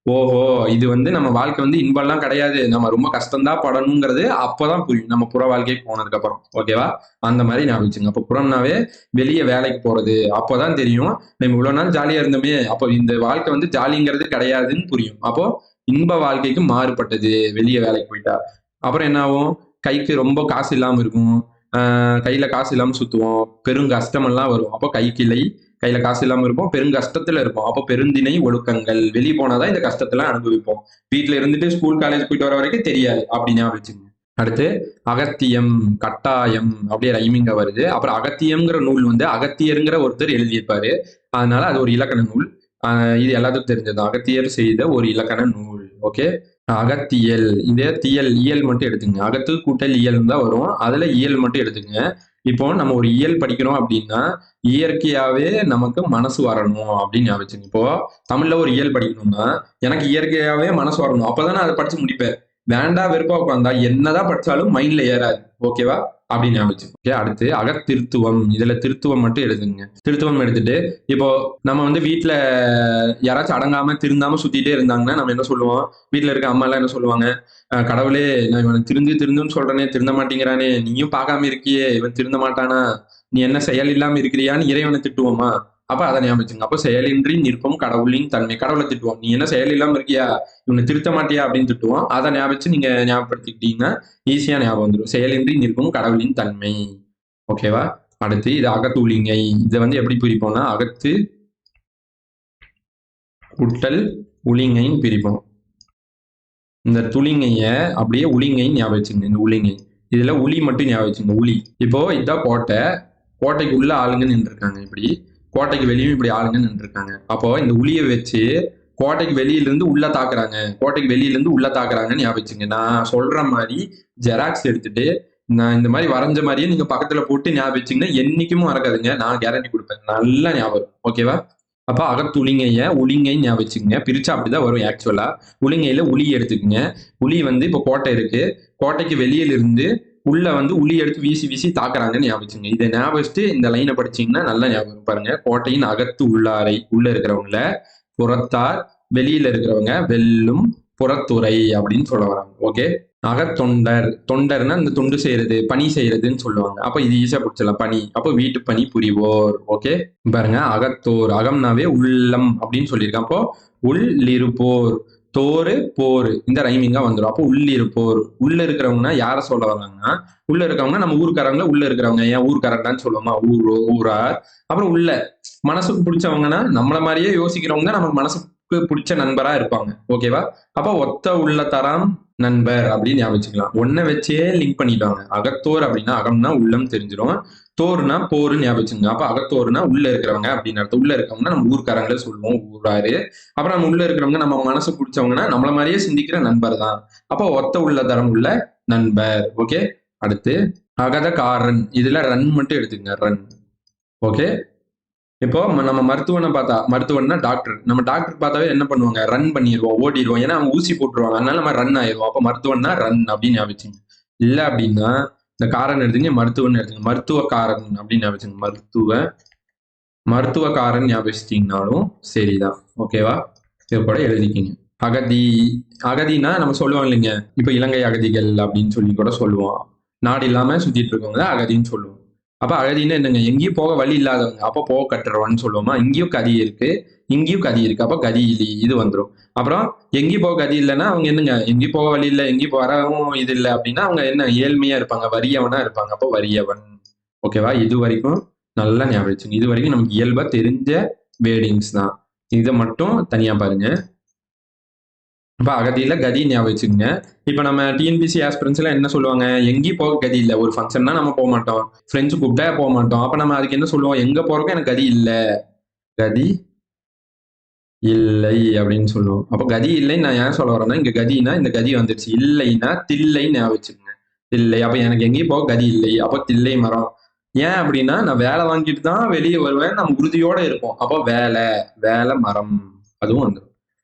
ஓஹோ! இது வந்து நம்ம வாழ்க்கை வந்து இன்பம்லாம் கிடையாது. நம்ம ரொம்ப கஷ்டம் தான் படணுங்கிறது அப்பதான் புரியும். நம்ம புற வாழ்க்கைக்கு போனதுக்கு அப்புறம். ஓகேவா? அந்த மாரி ஞாபகம் வச்சுங்க. அப்ப புறம்னாவே வெளிய வேலைக்கு போறது. அப்பதான் தெரியும். நம்ம இவ்வளவு நாள் ஜாலியா இருந்தோமே, அப்போ இந்த வாழ்க்கை வந்து ஜாலிங்கிறது கிடையாதுன்னு புரியும். அப்போ இன்ப வாழ்க்கைக்கு மாறுபட்டது வெளிய வேலைக்கு போயிட்டா. அப்புறம் என்ன ஆகும்? கைக்கு ரொம்ப காசு இல்லாம இருக்கும். கையில காசு இல்லாம சுத்துவோம். பெரும் கஷ்டமெல்லாம் வரும். அப்போ கையில காசு இல்லாம இருப்போம். பெருங்கஷ்டத்துல இருப்போம். அப்போ பெருந்திணை ஒழுக்கங்கள். வெளிய போனாதான் இந்த கஷ்டத்தெல்லாம் அனுபவிப்போம். வீட்டுல இருந்துட்டு ஸ்கூல், காலேஜ் போயிட்டு வர வரைக்கும் தெரியாது. அப்படி ஞாபகம் வச்சுக்கங்க. அடுத்து அகத்தியம், கட்டாயம் அப்படியே ரைமிங்கா வருது. அப்புறம் அகத்தியம்ங்கிற நூல் வந்து அகத்தியருங்கிற ஒருத்தர் எழுதியிருப்பாரு. அதனால அது ஒரு இலக்கண நூல். இது எல்லாத்துக்கும் தெரிஞ்சது. அகத்தியர் செய்த ஒரு இலக்கண நூல். ஓகே. அகத்தியல். இதே தியல், இயல் மட்டும் எடுத்துங்க. அகத்து கூட்டல் இயல் தான் வரும். அதுல இயல் மட்டும் எடுத்துங்க. இப்போ நம்ம ஒரு இயல் படிக்கிறோம் அப்படின்னா இயற்கையாவே நமக்கு மனசு வரணும் அப்படின்னு ஞாபகம் வச்சுங்க. இப்போ தமிழ்ல ஒரு இயல் படிக்கணும்னா எனக்கு இயற்கையாவே மனசு வரணும். அப்பதான் அதை படிச்சு முடிப்பேன். வேண்டா வெறுப்பா உட்காந்தா என்னதான் படிச்சாலும் மைண்ட்ல ஏறாது. ஓகேவா? அப்படின்னு ஞாபகம் வச்சுக்கோங்க. ஓகே. அடுத்து அகத்திருத்துவம். இதுல திருத்துவம் மட்டும் எழுதுங்க. திருத்துவம் எடுத்துட்டு இப்போ நம்ம வந்து வீட்டுல யாராச்சும் அடங்காம திருந்தாம சுத்திட்டே இருந்தாங்கன்னா நம்ம என்ன சொல்லுவோம்? வீட்டுல இருக்க அம்மா எல்லாம் என்ன சொல்லுவாங்க? கடவுளே, நான் இவனை திருந்துன்னு சொல்றேனே, திருந்த மாட்டேங்கிறானே, நீயும் பார்க்காம இருக்கியே, இவன் திருந்த மாட்டானா, நீ என்ன செயல் இல்லாம இருக்கிறியான்னு இறைவனை திட்டுவோமா? அப்ப அதை ஞாபகம் வச்சுங்க. அப்போ செயலின்றி நிற்பும் கடவுளின் தன்மை. கடவுளை திட்டுவோம், நீ என்ன செயல் இல்லாம இருக்கியா, இவனை திருத்த மாட்டியா அப்படின்னு திட்டுவோம். அதை ஞாபகம் வச்சு நீங்க ஞாபகப்படுத்திக்கிட்டீங்கன்னா ஈஸியா ஞாபகம் வந்துடும். செயலின்றி நிற்கும் கடவுளின் தன்மை. ஓகேவா? அடுத்து இது அகத்துளிங்கை. இதை வந்து எப்படி பிரிப்போம்னா அகத்து குட்டல் உளிங்கைன்னு பிரிப்போம். இந்த துளிங்கைய அப்படியே உளிங்கைன்னு ஞாபகம் வச்சுங்க. இந்த உளிங்கை இதுல உளி மட்டும் ஞாபகம் வச்சுங்க. உளி. இப்போ இதான் கோட்டை, கோட்டைக்கு உள்ள ஆளுங்க நின்று இருக்காங்க. இப்படி கோட்டைக்கு வெளியும் இப்படி ஆளுங்க நின்று இருக்காங்க. அப்போ இந்த உளியை வச்சு கோட்டைக்கு வெளியில இருந்து உள்ள தாக்குறாங்க, கோட்டைக்கு வெளியில இருந்து உள்ள தாக்குறாங்கன்னு ஞாபகம் வச்சுங்க. நான் சொல்ற மாதிரி ஜெராக்ஸ் எடுத்துட்டு நான் இந்த மாதிரி வரைஞ்ச மாதிரியே நீங்க பக்கத்துல போட்டு ஞாபகம் வச்சீங்கன்னா என்னைக்குமே மறக்காதுங்க. நான் கேரண்டி கொடுப்பேன், நல்லா ஞாபகம். ஓகேவா? அப்ப அகத்துளிங்கைய உளிங்கை ஞாபகம் வச்சுக்கோங்க. பிரிச்சா அப்படிதான் வரும் ஆக்சுவலா. உளிங்கையில உளி எடுத்துக்கோங்க. உளி வந்து இப்போ கோட்டை இருக்கு, கோட்டைக்கு வெளியில இருந்து உள்ள வந்து உளி எடுத்து வீசி வீசி தாக்குறாங்கன்னு ஞாபகம் வச்சுங்க. இதை ஞாபகம் வச்சுட்டு இந்த லைனை படிச்சீங்கன்னா நல்லா ஞாபகம் பாருங்க. கோட்டையின் அகத்து உள்ளாரை, உள்ள இருக்கிறவங்கள, புறத்தார் வெளியில இருக்கிறவங்க, வெல்லும் புறத்துறை அப்படின்னு சொல்ல வராங்க. ஓகே. அகத்தொண்டர், தொண்டர்னா இந்த தொண்டு செய்யறது, பணி செய்யறதுன்னு சொல்லுவாங்க. அப்ப இது ஈஸியா பிடிச்சலாம், பணி. அப்போ வீட்டு பணி புரிவோர். ஓகே. பாருங்க அகத்தோர், அகம்னாவே உள்ளம் அப்படின்னு சொல்லியிருக்கேன். அப்போ உள்ளிருப்போர், தோறு போர் இந்த ரைமிங்கா வந்துடும். அப்போ உள்ளிருப்போர், உள்ள இருக்கிறவங்கன்னா யார சொல்ல வராங்கன்னா உள்ள இருக்கவங்க நம்ம ஊருக்காரங்கள, உள்ள இருக்கிறவங்க ஏன் ஊருக்காரன்டான்னு சொல்லுவோமா, ஊரார். அப்புறம் உள்ள மனசுக்கு பிடிச்சவங்கன்னா நம்மள மாதிரியே யோசிக்கிறவங்க நம்ம மனசுக்கு பிடிச்ச நண்பரா இருப்பாங்க. ஓகேவா? அப்ப ஒத்த உள்ள தரம் நண்பர் அப்படின்னு ஞாபகம் வச்சுக்கலாம். ஒன்ன வச்சே லிங்க் பண்ணிடுவாங்க. அகத்தோர் அப்படின்னா அகம்னா உள்ளம் தெரிஞ்சிடும், தோறுனா போருன்னு ஞாபகம் வச்சுங்க. அப்ப அகத்தோர்னா உள்ள இருக்கிறவங்க அப்படின்னு அர்த்தம். உள்ள இருக்கவங்கன்னா நம்ம ஊர்க்காரங்களே சொல்லுவோம், ஊராரு. அப்புறம் நம்ம உள்ள இருக்கிறவங்க நம்ம மனசு பிடிச்சவங்கன்னா நம்மள மாதிரியே சிந்திக்கிற நண்பர் தான். அப்போ ஒத்த உள்ள தரம் உள்ள நண்பர். ஓகே. அடுத்து அகதகாரன். இதுல ரன் மட்டும் எடுத்துக்கங்க, ரன். ஓகே. இப்போ நம்ம மருத்துவனை பார்த்தா, மருத்துவன்னா டாக்டர், நம்ம டாக்டர் பார்த்தாவே என்ன பண்ணுவாங்க, ரன் பண்ணிடுவோம், ஓடிடுவோம். ஏன்னா அவங்க ஊசி போட்டுருவாங்க, அதனால நம்ம ரன் ஆயிடுவோம். அப்போ மருத்துவன்னா ரன் அப்படின்னு ஞாபகம். இல்ல அப்படின்னா இந்த காரன் எடுத்துங்க, மருத்துவன் எடுத்துங்க, மருத்துவக்காரன் அப்படின்னு ஞாபகம். மருத்துவக்காரன் ஞாபகம் சரிதான். ஓகேவா? இது கூட எழுதிக்கிங்க. அகதி, அகதினா நம்ம சொல்லுவோம் இல்லைங்க, இப்ப இலங்கை அகதிகள் அப்படின்னு சொல்லி கூட சொல்லுவோம். நாடு இல்லாம சுத்திட்டு இருக்கவங்க அகதின்னு சொல்லுவோம். அப்ப அகதின்னா என்னங்க, எங்கேயும் போக வழி இல்லாதவங்க. அப்ப போக கட்டுறவன்னு சொல்லுவோமா. இங்கேயும் கதி இருக்கு, இங்கேயும் கதி இருக்கு. அப்ப கதி இது வந்துடும். அப்புறம் எங்கேயும் போக கதி இல்லைன்னா அவங்க என்னங்க, எங்கேயும் போக வழி இல்லை, எங்கேயும் வரவும் இது இல்லை அப்படின்னா அவங்க என்ன, ஏழ்மையா இருப்பாங்க, வறியவனா இருப்பாங்க. அப்போ வறியவன். ஓகேவா? இது வரைக்கும் நல்லா ஞாபகம் வச்சுங்க. இது வரைக்கும் நமக்கு இயல்பா தெரிஞ்ச வேர்டிங்ஸ் தான். இதை மட்டும் தனியா பாருங்க. இப்ப அகதியில கதி ஞாபகம் வச்சுக்கோங்க. இப்ப நம்ம டிஎன்பிசி ஆஸ்பிரன்ஸ் எல்லாம் என்ன சொல்லுவாங்க, எங்கேயும் போக கதி இல்லை. ஒரு ஃபங்க்ஷன்னா நம்ம போக மாட்டோம், ஃப்ரெண்ட்ஸ் கூப்பிட்டா போக மாட்டோம். அப்ப நம்ம அதுக்கு என்ன சொல்லுவோம், எங்க போறதுக்கும் எனக்கு கதி இல்லை, கதி இல்லை அப்படின்னு சொல்லுவோம். அப்ப கதி இல்லைன்னு நான் ஏன் சொல்ல வரேன்னா, இங்க கதினா இந்த கதி வந்துருச்சு, இல்லைன்னா தில்லைன்னு ஞாபகம் வச்சுக்கோங்க. தில்லை. அப்ப எனக்கு எங்கேயும் போக கதி இல்லை, அப்ப தில்லை மரம். ஏன் அப்படின்னா நான் வேலை வாங்கிட்டு தான் வெளியே வருவேன், நம்ம உறுதியோட இருப்போம். அப்போ வேலை, வேலை மரம், அதுவும் வந்துடும்.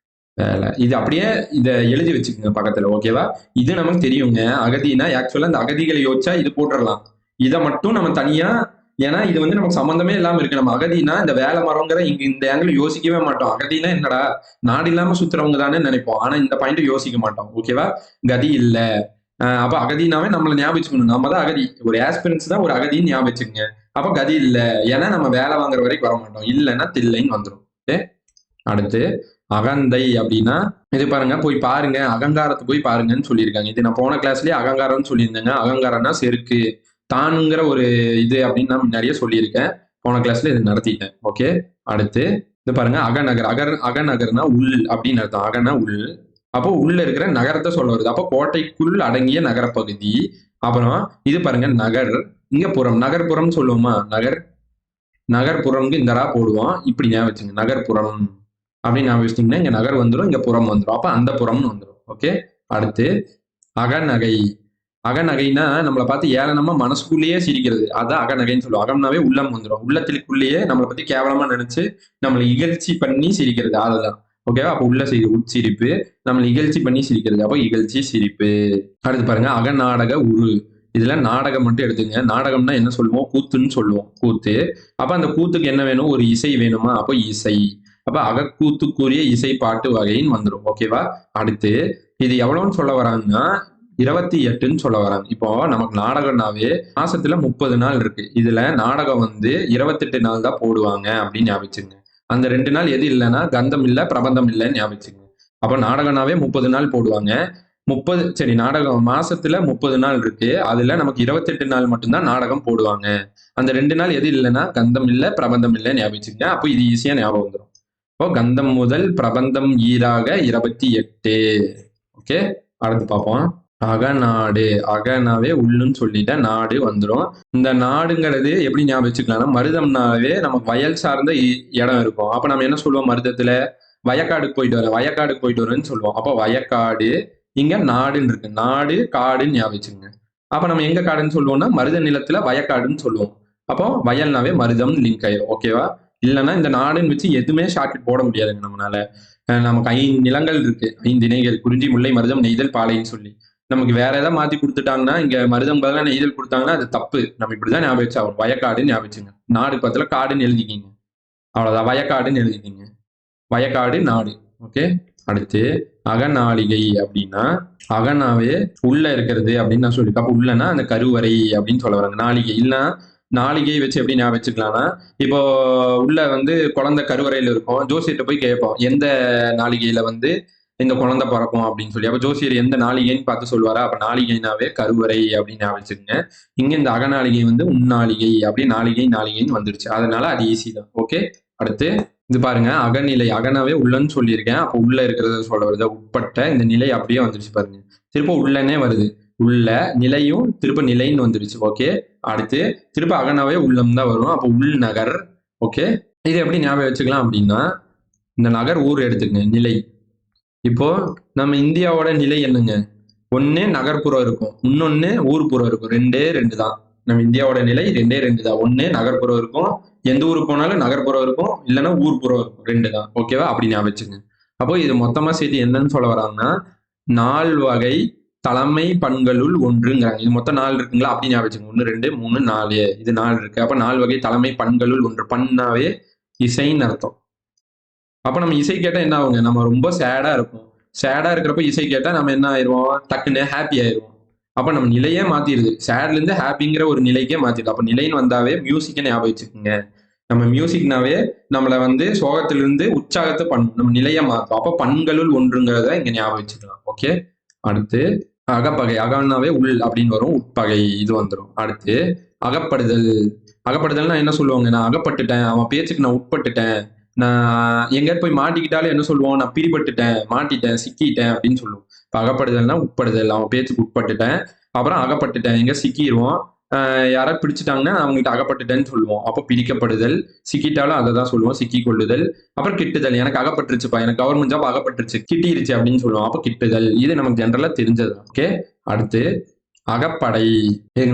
வேலை. இது அப்படியே இதை எழுதி வச்சுக்கோங்க பக்கத்துல. ஓகேவா? இது நமக்கு தெரியுங்க. அகதினா ஆக்சுவலா இந்த அகதிகளை யோசிச்சா இது போட்டுடலாம். இதை மட்டும் நம்ம தனியா, ஏன்னா இது வந்து நமக்கு சம்பந்தமே இல்லாம இருக்கு. நம்ம அகதினா இந்த வேலை மரங்கிற இங்க இந்த ஆங்கிள் யோசிக்கவே மாட்டோம். அகதினா என்னடா, நாடு இல்லாம சுத்துறவங்க தானே நினைப்போம். ஆனா இந்த பாயிண்ட் யோசிக்க மாட்டோம். ஓகேவா? கதி இல்ல. அப்ப அகதினாவே நம்மள ஞாபகம் வச்சுக்கணும், நம்ம தான் அகதி. ஒரு ஆஸ்பிரன்ஸ் தான் ஒரு அகதின்னு ஞாபகம் வச்சுக்கோங்க. அப்ப கதி இல்ல, ஏன்னா நம்ம வேலை வாங்குற வரைக்கும் வர மாட்டோம். இல்லைன்னா தில்லைன்னு வந்துடும். ஓகே. அடுத்து அகந்தை அப்படின்னா இது பாருங்க, போய் பாருங்க, அகங்காரத்தை போய் பாருங்கன்னு சொல்லியிருக்காங்க. இது நான் போன கிளாஸ்லயே அகங்காரம்னு சொல்லியிருந்தேங்க. அகங்காரம்னா செருக்கு, தானுங்கிற ஒரு இது அப்படின்னு நான் நிறைய சொல்லியிருக்கேன். போன கிளாஸ்ல இது நடத்திட்டேன். ஓகே. அடுத்து இது பாருங்க, அகநகர். அகநகர்னா உள் அப்படின்னு அர்த்தம். அகனா உள். அப்போ உள்ள இருக்கிற நகரத்தை சொல்ல வருது. அப்போ கோட்டைக்குள் அடங்கிய நகரப்பகுதி. அப்புறம் இது பாருங்க நகர், இங்க புறம். நகர்புறம் சொல்லுவோமா, நகர்புறம்க்கு இந்த போடுவோம். இப்படி ஞாபகம் வச்சுங்க, நகர்புறம் அப்படின்னு ஞாபகம் வச்சிட்டீங்கன்னா இங்க நகர் வந்துடும், இங்க புறம் வந்துடும். அப்ப அந்த புறம்னு வந்துடும். ஓகே. அடுத்து அகநகை. அகநகைனா நம்மளை பார்த்து ஏளனமா மனசுக்குள்ளேயே சிரிக்கிறது, அதான் அகநகைன்னு சொல்லுவோம். அகம்னாவே உள்ளம் வந்துடும். உள்ளத்திற்குள்ளேயே நம்மளை பத்தி கேவலமா நினைச்சு நம்மளை இகழ்ச்சி பண்ணி சிரிக்கிறது, அதுதான். ஓகேவா? அப்ப உள்ள உட்சிரிப்பு, நம்மளை இகழ்ச்சி பண்ணி சிரிக்கிறது, அப்போ இகழ்ச்சி சிரிப்பு. அடுத்து பாருங்க அகநாடக உரு. இதுல நாடகம் மட்டும் எடுத்துங்க. நாடகம்னா என்ன சொல்லுவோம், கூத்துன்னு சொல்லுவோம். கூத்து. அப்ப அந்த கூத்துக்கு என்ன வேணும், ஒரு இசை வேணுமா, அப்போ இசை. அப்ப அகக்கூத்துக்குரிய இசை பாட்டு வகைன்னு வந்துடும். ஓகேவா? அடுத்து இது எவ்வளவுன்னு சொல்ல வராங்கன்னா, 28ன்னு சொல்ல வராங்க. இப்போ நமக்கு நாடகம்னாவே மாசத்துல 30 நாள் இருக்கு. இதுல நாடகம் வந்து 28 நாள் தான் போடுவாங்க அப்படின்னு ஞாபகம் வச்சுக்கங்க. அந்த 2 நாள் எது இல்லைன்னா கந்தம் இல்ல, பிரபந்தம் இல்லைன்னு ஞாபகம் வச்சுக்கங்க. அப்ப நாடகம்னாவே 30 நாள் போடுவாங்க. 30 சரி நாடகம் மாசத்துல 30 நாள் இருக்கு. அதுல நமக்கு 28 நாள் மட்டும்தான் நாடகம் போடுவாங்க. அந்த 2 நாள் எது இல்லைன்னா கந்தம் இல்ல, பிரபந்தம் இல்ல ஞாபகம் வச்சுக்கங்க. அப்போ இது ஈஸியா ஞாபகம் வந்துரும். இப்போ கந்தம் முதல் பிரபந்தம் ஈராக 28. ஓகே, அடுத்து பார்ப்போம். அகநாடு. அகனாவே உள்ளுன்னு சொல்லிட்டேன், நாடு வந்துரும். இந்த நாடுங்கிறது எப்படி ஞாபகம் வச்சுக்கலாம்னா, மருதம்னாவே நமக்கு வயல் சார்ந்த இடம் இருக்கும். அப்ப நம்ம என்ன சொல்லுவோம் மருதத்துல? வயக்காடுக்கு போயிட்டு வரேன், வயக்காடுக்கு போயிட்டு வரேன்னு சொல்லுவோம். அப்ப வயக்காடு, இங்க நாடுன்னு இருக்கு. நாடு, காடுன்னு ஞாபகம் வச்சுக்கங்க. அப்ப நம்ம எங்க காடுன்னு சொல்லுவோம்னா, மருத நிலத்துல வயக்காடுன்னு சொல்லுவோம். அப்போ வயல்னாவே மருதம் லிங்க் ஆயிரும். ஓகேவா? இல்லைன்னா இந்த நாடுன்னு வச்சு எதுவுமே ஷார்ட்கட் போட முடியாதுங்க நம்மளால. நமக்கு 5 நிலங்கள் இருக்கு, 5 இணைகள், குறிஞ்சி, முல்லை, மருதம், நெய்தல், பாலைன்னு சொல்லி. நமக்கு வேற ஏதாவது மாத்தி கொடுத்துட்டாங்கன்னா, இங்க மருதம் பதிலா நெய்தல் கொடுத்தாங்கன்னா அது தப்பு. நம்ம இப்படிதான் ஞாபகம் வச்சாகணும். வயக்காடுன்னு ஞாபகம் வச்சுங்க. நாடு பக்கத்துல காடுன்னு எழுதிக்கிங்க. அவ்வளவுதான், வயக்காடுன்னு எழுதிக்கிங்க. வயக்காடு, நாடு. ஓகே, அடுத்து அகநாளிகை அப்படின்னா, அகனாவே உள்ள இருக்கிறது அப்படின்னு நான் சொல்லியிருக்கேன். அப்ப உள்ளனா அந்த கருவறை அப்படின்னு சொல்ல வராங்க. நாளிகை இல்லைன்னா நாளிகை வச்சு எப்படி ஞாபகம் வச்சுக்கலாம்னா, இப்போ உள்ள வந்து குழந்தை கருவறையில இருக்கும். ஜோசியர்ட்ட போய் கேட்போம், எந்த நாளிகையில வந்து இந்த குழந்தை பிறக்கும் அப்படின்னு சொல்லி. அப்ப ஜோசியர் எந்த நாளிகைன்னு பார்த்து சொல்லுவாரா? அப்ப நாளிகைனாவே கருவறை அப்படின்னு ஞாபகம் வச்சுக்கோங்க. இங்க இந்த அகநாளிகை வந்து உன்னாளிகை அப்படி நாளிகைன்னு வந்துருச்சு. அதனால அது ஈஸி தான். ஓகே, அடுத்து இது பாருங்க, அகநிலை. அகனாவே உள்ளன்னு சொல்லியிருக்கேன். அப்ப உள்ள இருக்கிறத சொல்ல வருது. உட்பட்ட இந்த நிலை அப்படியே வந்துருச்சு பாருங்க. திரும்ப உள்ளனே வருது. உள்ள நிலையும் திரும்ப நிலைன்னு வந்துருச்சு. ஓகே, அடுத்து திரும்ப அகனாவே உள்ளம் தான் வரும். அப்போ உள் நகர். ஓகே, இது எப்படி ஞாபகம் வச்சுக்கலாம் அப்படின்னா, இந்த நகர் ஊர் எடுத்துக்கங்க, நிலை. இப்போ நம்ம இந்தியாவோட நிலை என்னங்க? ஒண்ணு நகர்ப்புறம் இருக்கும், இன்னொன்னு ஊர்ப்புறம் இருக்கும். 2 தான். நம்ம இந்தியாவோட நிலை 2 தான். ஒண்ணு நகர்ப்புறம் இருக்கும், எந்த ஊருக்கு போனாலும் நகர்ப்புறம் இருக்கும், இல்லைன்னா ஊர்ப்புறம் இருக்கும். 2 தான். ஓகேவா? அப்படி ஞாபகம் வச்சுங்க. அப்போ இது மொத்தமா சேர்த்து என்னன்னு சொல்ல வராங்கன்னா, 4 வகை தலைமை பண்களுள் ஒன்றுங்கிறாங்க. இது மொத்தம் 4 இருக்குங்களா? அப்படி ஞாபகம் வச்சுங்க. 1 2 3 4 இது 4 இருக்கு. அப்ப 4 வகை தலைமை பண்களுள் ஒன்று. பண்ணாவே இசைன்னு அர்த்தம். அப்ப நம்ம இசை கேட்டா என்ன ஆகுங்க? நம்ம ரொம்ப சேடா இருப்போம். சேடா இருக்கிறப்ப இசை கேட்டா நம்ம என்ன ஆயிருவோம்? டக்குன்னு ஹாப்பி ஆயிருவோம். அப்ப நம்ம நிலையே மாத்திருது. சேட்ல இருந்து ஹாப்பிங்கிற ஒரு நிலைக்கே மாத்திடுது. அப்ப நிலைன்னு வந்தாவே மியூசிக்கை ஞாபகம் வச்சுக்கோங்க. நம்ம மியூசிக்னாவே நம்மள வந்து சோகத்திலிருந்து உற்சாகத்தை பண்ணும். நம்ம நிலையை மாற்றும். அப்ப பண்களுள் ஒன்றுங்கிறத இங்க ஞாபகம் வச்சுக்கலாம். ஓகே, அடுத்து அகப்பகை. அகம்னாவே உள் அப்படின்னு வரும். உட்பகை இது வந்துடும். அடுத்து அகப்படுதல். அகப்படுதல்னா என்ன சொல்லுவாங்க? நான் அகப்பட்டுட்டேன், அவன் பேச்சுக்கு நான் உட்பட்டுட்டேன், நான் எங்கேயாவது போய் மாட்டிக்கிட்டாலும் என்ன சொல்லுவோம்? நான் பிடிபட்டுட்டேன், மாட்டிட்டேன், சிக்கிட்டேன் அப்படின்னு சொல்லுவோம். இப்போ அகப்படுதல்னா உட்படுதல். அவன் பேச்சுக்கு உட்பட்டுட்டேன், அப்புறம் அகப்பட்டுட்டேன், எங்க சிக்கிடுவோம். யாராவது பிடிச்சிட்டாங்கன்னா அவங்கள்ட்ட அகப்பட்டுட்டேன்னு சொல்லுவோம். அப்போ பிடிக்கப்படுதல். சிக்கிட்டாலும் அதை தான் சொல்லுவோம், சிக்கி கொள்ளுதல். அப்புறம் கிட்டுதல். எனக்கு அகப்பட்டுருச்சுப்பா, எனக்கு கவர்மெண்ட் ஜாப் அகப்பட்டுருச்சு, கிட்டிருச்சு அப்படின்னு சொல்லுவோம். அப்போ கிட்டுதல். இது நமக்கு ஜென்ரலா தெரிஞ்சது. ஓகே, அடுத்து அகப்படை.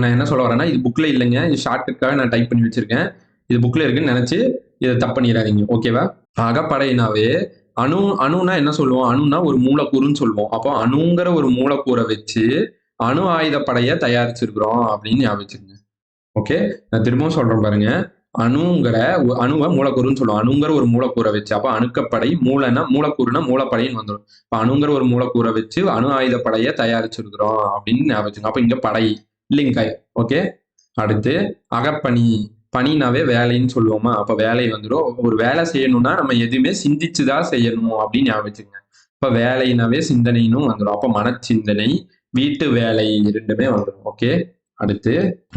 நான் என்ன சொல்ல வரேன்னா, இது புக்ல இல்லைங்க, இது ஷார்ட்கட்காக நான் டைப் பண்ணி வச்சிருக்கேன். இது புக்ல இருக்குன்னு நினைச்சு இதை தப்பு பண்ணிடாதீங்க. ஓகேவா? அகப்படைனாவே அணுனா என்ன சொல்லுவோம்? அணுனா ஒரு மூலக்கூறுன்னு சொல்லுவோம். அப்போ அணுங்கிற ஒரு மூலக்கூறை வச்சு அணு ஆயுதப்படைய தயாரிச்சிருக்கிறோம் அப்படின்னு ஞாபகம் வச்சுக்கோங்க. ஓகே, நான் திரும்பவும் சொல்றேன் பாருங்க. அணுங்கிற அணுவை மூலக்கூறுன்னு சொல்லுவோம். அணுங்கிற ஒரு மூலக்கூறை வச்சு, அப்ப அணுக்கப்படை, மூலக்கூறுனா மூலப்படைன்னு வந்துடும். இப்ப அணுங்கிற ஒரு மூலக்கூறை வச்சு அணு ஆயுதப்படைய தயாரிச்சிருக்கிறோம் அப்படின்னு ஞாபகம் வச்சுக்கோங்க. அப்ப இங்க படை லிங்க் ஆயிடும். ஓகே, அடுத்து அகப்பணி. பணினாவே வேலைன்னு சொல்லுவோமா? அப்ப வேலை வந்துடும். ஒரு வேலை செய்யணும்னா நம்ம எதுவுமே சிந்திச்சுதான் செய்யணும் அப்படின்னு ஞாபகம் வச்சுக்கோங்க. இப்ப வேலைனாவே சிந்தனைன்னு வந்துடும். அப்ப மனச்சிந்தனை, வீட்டு வேலை 2மே வந்துடும். ஓகே, அடுத்து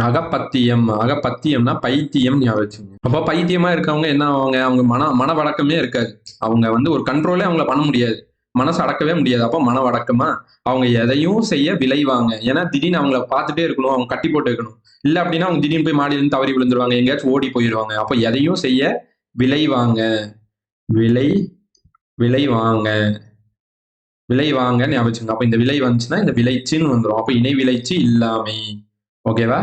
அகப்பத்தியம். அகப்பத்தியம்னா பைத்தியம் ஞாபகம் வச்சுங்க. அப்ப பைத்தியமா இருக்கவங்க என்ன ஆவாங்க? அவங்க மனவடக்கமே இருக்காது. அவங்க வந்து ஒரு கண்ட்ரோலே அவங்கள பண்ண முடியாது, மனசு அடக்கவே முடியாது. அப்ப மனவடக்கமா அவங்க எதையும் செய்ய விளைவாங்க. ஏன்னா திடீர்னு அவங்கள பார்த்துட்டே இருக்கணும், அவங்க கட்டி போட்டு வைக்கணும். இல்ல அப்படின்னா அவங்க திடீர்னு போய் மாடியிலிருந்து தவறி விழுந்துருவாங்க, எங்கேயாச்சும் ஓடி போயிடுவாங்க. அப்ப எதையும் செய்ய விளைவாங்க. விளை விளைவாங்க விளைவாங்கன்னு ஞாபகம் வச்சுங்க. அப்ப இந்த விளை வந்துச்சுன்னா இந்த விளைச்சுன்னு வந்துடும். அப்ப இணை விளைச்சு இல்லாமை. ஓகேவா?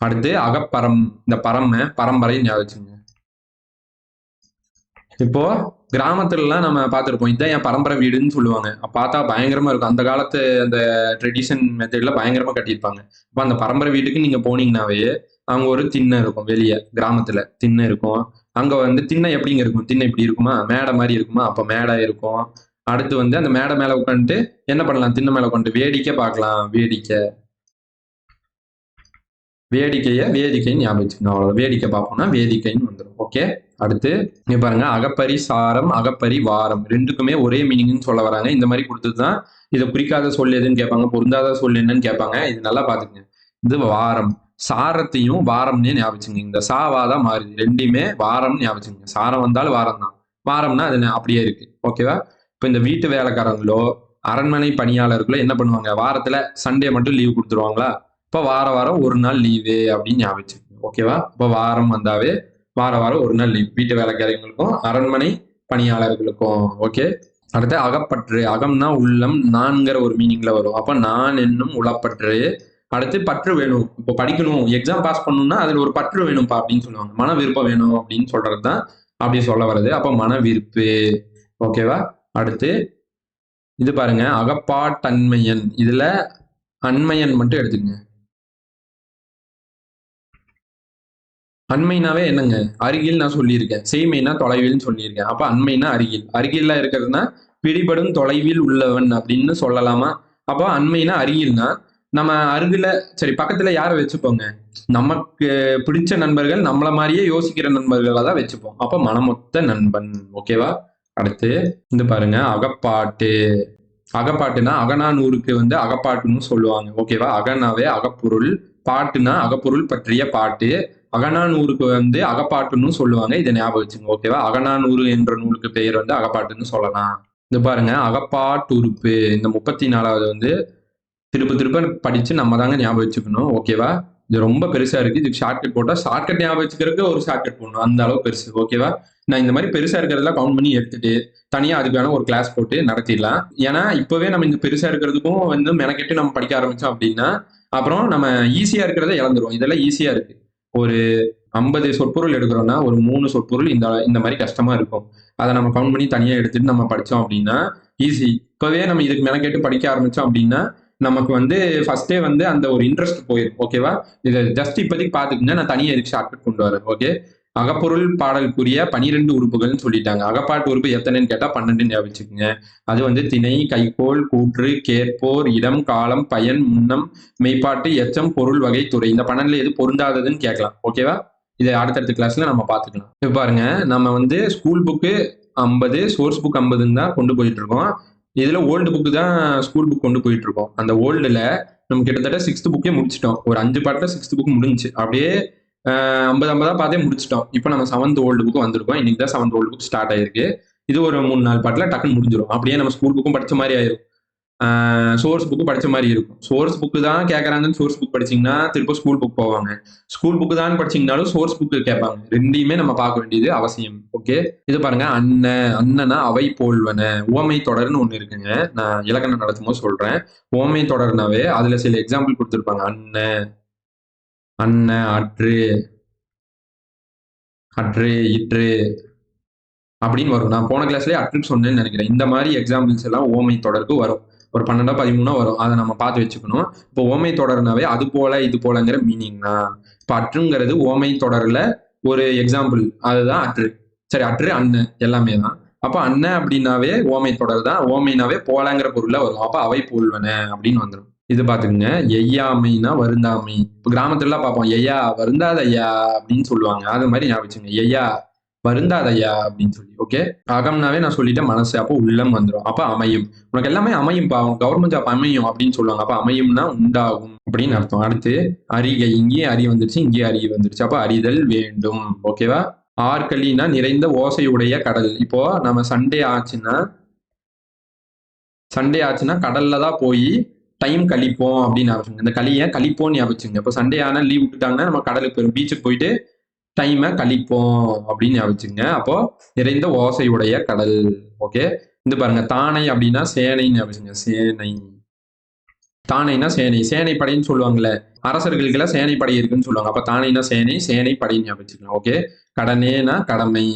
அடுத்து அகப்பரம். இந்த பரம்பரை ஞாபகம் வச்சுங்க. இப்போ கிராமத்துலலாம் நம்ம பார்த்துருப்போம், இதான் என் பரம்பரை வீடுன்னு சொல்லுவாங்க. பார்த்தா பயங்கரமா இருக்கும். அந்த காலத்து அந்த ட்ரெடிஷன் மெத்தட்ல பயங்கரமா கட்டியிருப்பாங்க. அப்ப அந்த பரம்பரை வீட்டுக்கு நீங்க போனீங்கன்னாவே அங்க ஒரு திண்ணை இருக்கும். வெளியே கிராமத்துல திண்ணை இருக்கும். அங்க வந்து திண்ணை எப்படிங்க இருக்கும்? திண்ணை இப்படி இருக்குமா? மேடை மாதிரி இருக்குமா? அப்ப மேடை இருக்கும். அடுத்து வந்து அந்த மேடை மேல உட்காந்துட்டு என்ன பண்ணலாம், திண்ணை மேல உட்காந்துட்டு வேடிக்கை பார்க்கலாம். வேடிக்கை, வேதிக்கைன்னு ஞாபகம் வச்சுக்கணும். அவ்வளவு. வேடிக்கை பார்ப்போம்னா வேதிக்கைன்னு வந்துடும். ஓகே. அடுத்து இங்க பாருங்க, அகப்பரி சாரம், அகப்பரி வாரம், ரெண்டுக்குமே ஒரே மீனிங்னு சொல்ல வராங்க. இந்த மாதிரி கொடுத்ததுதான் இதை குறிக்காத சொல் எதுன்னு கேட்பாங்க, பொருந்தாத சொல் என்னன்னு கேட்பாங்க. இது நல்லா பாத்துக்கங்க. இது வாரம். சாரத்தையும் வாரம்னே ஞாபகம். இந்த சாவாதான் மாறுது. ரெண்டுமே வாரம் ஞாபகம். சாரம் வந்தாலும் வாரம் தான். வாரம்னா அது அப்படியே இருக்கு. ஓகேவா? இப்ப இந்த வீட்டு வேலைக்காரங்களோ அரண்மனை பணியாளர்களோ என்ன பண்ணுவாங்க, வாரத்துல சண்டே மட்டும் லீவ் கொடுத்துருவாங்களா? இப்போ வாரம் ஒரு நாள் லீவு அப்படின்னு ஞாபகம். ஓகேவா? இப்போ வாரம் வந்தாவே வாரம் ஒரு நாள் லீவ், வீட்டு வேலைக்காரங்களுக்கும் அரண்மனை பணியாளர்களுக்கும். ஓகே. அடுத்து அகப்பற்று. அகம்னா உள்ளம், நான்கிற ஒரு மீனிங்ல வரும். அப்ப நான் என்னும் உளப்பற்று. அடுத்து பற்று வேணும். இப்போ படிக்கணும், எக்ஸாம் பாஸ் பண்ணணும்னா அதுல ஒரு பற்று வேணும்ப்பா அப்படின்னு சொல்லுவாங்க. மன விருப்பம் வேணும் அப்படின்னு சொல்றதுதான் அப்படி சொல்ல வருது. அப்ப மன விருப்பு. ஓகேவா? அடுத்து இது பாருங்க, அகப்பாட்டன்மையன். இதுல அண்மையன் மட்டும் எடுத்துக்கங்க. அண்மைனாவே என்னங்க, அருகில் நான் சொல்லியிருக்கேன். செய்மைனா தொலைவில் சொல்லியிருக்கேன். அப்ப அண்மைனா அருகில். அருகில்ல இருக்கிறதுனா பிடிபடும் தொலைவில் உள்ளவன் அப்படின்னு சொல்லலாமா? அப்போ அண்மைனா அருகில்னா நம்ம அருகில, சரி பக்கத்துல யாரை வச்சுப்போங்க, நமக்கு பிடிச்ச நண்பர்கள், நம்மள மாதிரியே யோசிக்கிற நண்பர்களை தான் வச்சுப்போம். அப்ப மனமொத்த நண்பன். ஓகேவா? அடுத்து இந்த பாருங்க, அகப்பாட்டு. அகப்பாட்டுனா அகநானூருக்கு வந்து அகப்பாட்டுன்னு சொல்லுவாங்க. ஓகேவா? அகனாவே அகப்பொருள், பாட்டுனா அகப்பொருள் பற்றிய பாட்டு. அகநானூருக்கு வந்து அகப்பாட்டுன்னு சொல்லுவாங்க. இதை ஞாபகம் வச்சுங்க. ஓகேவா? அகநானூறு என்ற நூலுக்கு பெயர் வந்து அகப்பாட்டுன்னு சொல்லலாம். இது பாருங்க, அகப்பாட்டுறுப்பு. இந்த 34வது வந்து திரும்ப படிச்சு நம்ம தாங்க ஞாபகம் வச்சுக்கணும். ஓகேவா? இது ரொம்ப பெருசா இருக்கு. இதுக்கு ஷார்ட்கட் போட்டா ஷார்ட்கட் ஞாபகம் வச்சுக்கிறதுக்கு ஒரு ஷார்ட்கட் போடணும். அந்த அளவு பெருசு. ஓகேவா? நான் இந்த மாதிரி பெருசா இருக்கிறதெல்லாம் கவுண்ட் பண்ணி எடுத்துட்டு தனியா அதுக்கான ஒரு கிளாஸ் போட்டு நடத்திடலாம். ஏன்னா இப்பவே நம்ம இந்த பெருசா இருக்கிறதுக்கும் வந்து மெனக்கெட்டு நம்ம படிக்க ஆரம்பிச்சோம் அப்படின்னா அப்புறம் நம்ம ஈஸியா இருக்கிறத இழந்துரும். இதெல்லாம் ஈஸியா இருக்கு. ஒரு 50 சொற்பொருள் எடுக்கிறோம்னா ஒரு 3 சொற்பொருள் இந்த இந்த மாதிரி கஷ்டமா இருக்கும். அதை நம்ம கவுண்ட் பண்ணி தனியா எடுத்துட்டு நம்ம படிச்சோம் அப்படின்னா ஈஸி. இப்பவே நம்ம இதுக்கு மெனக்கெட்டு படிக்க ஆரம்பிச்சோம் அப்படின்னா நமக்கு வந்து ஃபர்ஸ்டே வந்து அந்த ஒரு இன்ட்ரெஸ்ட் போயிடும். ஓகேவா? இதை ஜஸ்ட் இப்போதைக்கு பாத்துக்கங்க. நான் தனியா இதுக்கு ஷார்ட்கட் கொண்டு வரேன். ஓகே. அகப்பொருள் பாடலுக்குரிய 12 உறுப்புகள்னு சொல்லிட்டாங்க. அகப்பாட்டு உறுப்பு எத்தனைன்னு கேட்டா 12 ஞாபகம் வச்சுக்கோங்க. அது வந்து திணை, கைக்கோள், கூற்று, கேட்போர், இடம், காலம், பயன், முன்னம், மெய்ப்பாட்டு, எச்சம், பொருள், வகை, துறை. இந்த 12ல எது பொருந்தாததுன்னு கேட்கலாம். ஓகேவா? இதை அடுத்தடுத்த கிளாஸ்ல நம்ம பாத்துக்கலாம். இப்ப பாருங்க, நம்ம வந்து ஸ்கூல் புக்கு 50, சோர்ஸ் புக் 50 தான் கொண்டு போயிட்டு இருக்கோம். இதுல ஓல்டு புக் தான் ஸ்கூல் புக் கொண்டு போயிட்டு இருக்கோம். அந்த ஓல்டுல நம்ம கிட்டத்தட்ட 6th புக்கே முடிச்சிட்டோம். ஒரு 5 பார்ட்ல 6th புக் முடிஞ்சுச்சு. அப்படியே 50 பார்த்தே முடிச்சிட்டோம். இப்போ நம்ம 7th ஓல்டு புக் வந்திருக்கோம். இன்னைக்கு தான் 7th ஓல்டு புக் ஸ்டார்ட் ஆயிருக்கு. இது ஒரு 3-4 பார்ட்ல டக்குன்னு முடிஞ்சிடும். அப்படியே நம்ம ஸ்கூல் புக்கும் படிச்ச மாதிரி ஆயிரும். சோர்ஸ் புக் படிச்ச மாதிரி இருக்கும். சோர்ஸ் புக் தான் கேட்கறாங்கன்னு சோர்ஸ் புக் படிச்சீங்கன்னா திரும்ப ஸ்கூல் புக் போவாங்க. ஸ்கூல் புக் தான் படிச்சீங்கன்னாலும் சோர்ஸ் புக் கேட்பாங்க. ரெண்டையுமே நம்ம பார்க்க வேண்டியது அவசியம். ஓகே. இது பாருங்க, அண்ணனா அவை போல்வன. உவமை தொடர்னு ஒண்ணு இருக்குங்க. நான் இலக்கணம் நடத்தும் போது சொல்றேன். உவமை தொடர்னாவே அதுல சில எக்ஸாம்பிள் கொடுத்திருப்பாங்க. அண்ண, அற்று, இற்று அப்படின்னு வரும். நான் போன கிளாஸ்லயே அற்றுக்கு சொன்னேன்னு நினைக்கிறேன். இந்த மாதிரி எக்ஸாம்பிள்ஸ் எல்லாம் ஓமை தொடருக்கு வரும். ஒரு 12 13 வரும். அதை நம்ம பார்த்து வச்சுக்கணும். இப்போ ஓமை தொடர்னாவே அது போல இது போலங்கிற மீனிங் தான். இப்போ அற்றுங்கிறது ஓமை தொடர்ல ஒரு எக்ஸாம்பிள். அதுதான் அற்று. சரி, அற்று, அண்ணன் எல்லாமே தான். அப்ப அண்ணன் அப்படின்னாவே ஓமை தொடர் தான். ஓமைனாவே போலங்கிற பொருள்ல வரும். அப்ப அவை போல்வன அப்படின்னு வந்துடும். இது பாத்துக்கங்க, எய்யாமைனா வருந்தாமை. இப்போ கிராமத்துல எல்லாம் பார்ப்போம், ஐயா வருந்தாத ஐயா அப்படின்னு சொல்லுவாங்க. அது மாதிரி ஞாபகம் வச்சுங்க, ஐயா வருந்தாதையா அப்படின்னு சொல்லி. ஓகே. அகம்னாவே நான் சொல்லிட்டேன் மனசு. அப்போ உள்ளம் வந்துடும். அப்ப அமையும். உனக்கு எல்லாமே அமையும்பா, கவர்மெண்ட் ஜாப் அமையும் அப்படின்னு சொல்லுவாங்க. அப்ப அமையும்னா உண்டாகும் அப்படின்னு அர்த்தம். அடுத்து அறிகை. இங்கேயே அறி வந்துருச்சு, இங்கேயே அறி வந்துருச்சு. அப்ப அறிதல் வேண்டும். ஓகேவா? ஆற்களினா நிறைந்த ஓசையுடைய கடல். இப்போ நம்ம சண்டே ஆச்சுன்னா கடல்ல தான் போய் டைம் கழிப்போம் அப்படின்னு ஞாபகம். இந்த கழிப்போம்னு ஞாபகம். இப்போ சண்டே ஆனா லீவ் விட்டுட்டாங்கன்னா நம்ம கடலுக்கு போயிடும், பீச்சுக்கு போயிட்டு டைமை கழிப்போம் அப்படின்னு ஞாபகிச்சுங்க. அப்போ நிறைந்த ஓசையுடைய கடல். ஓகே. இது பாருங்க, தானை அப்படின்னா சேனைன்னு ஞாபகிச்சுங்க. சேனை. தானைனா சேனை. சேனை படைன்னு சொல்லுவாங்கல்ல, அரசர்களுக்கெல்லாம் சேனை படை இருக்குன்னு சொல்லுவாங்க. அப்ப தானைனா சேனை, சேனை படைன்னு ஞாபகிச்சுக்கலாம். ஓகே. கடனேனா கடமை.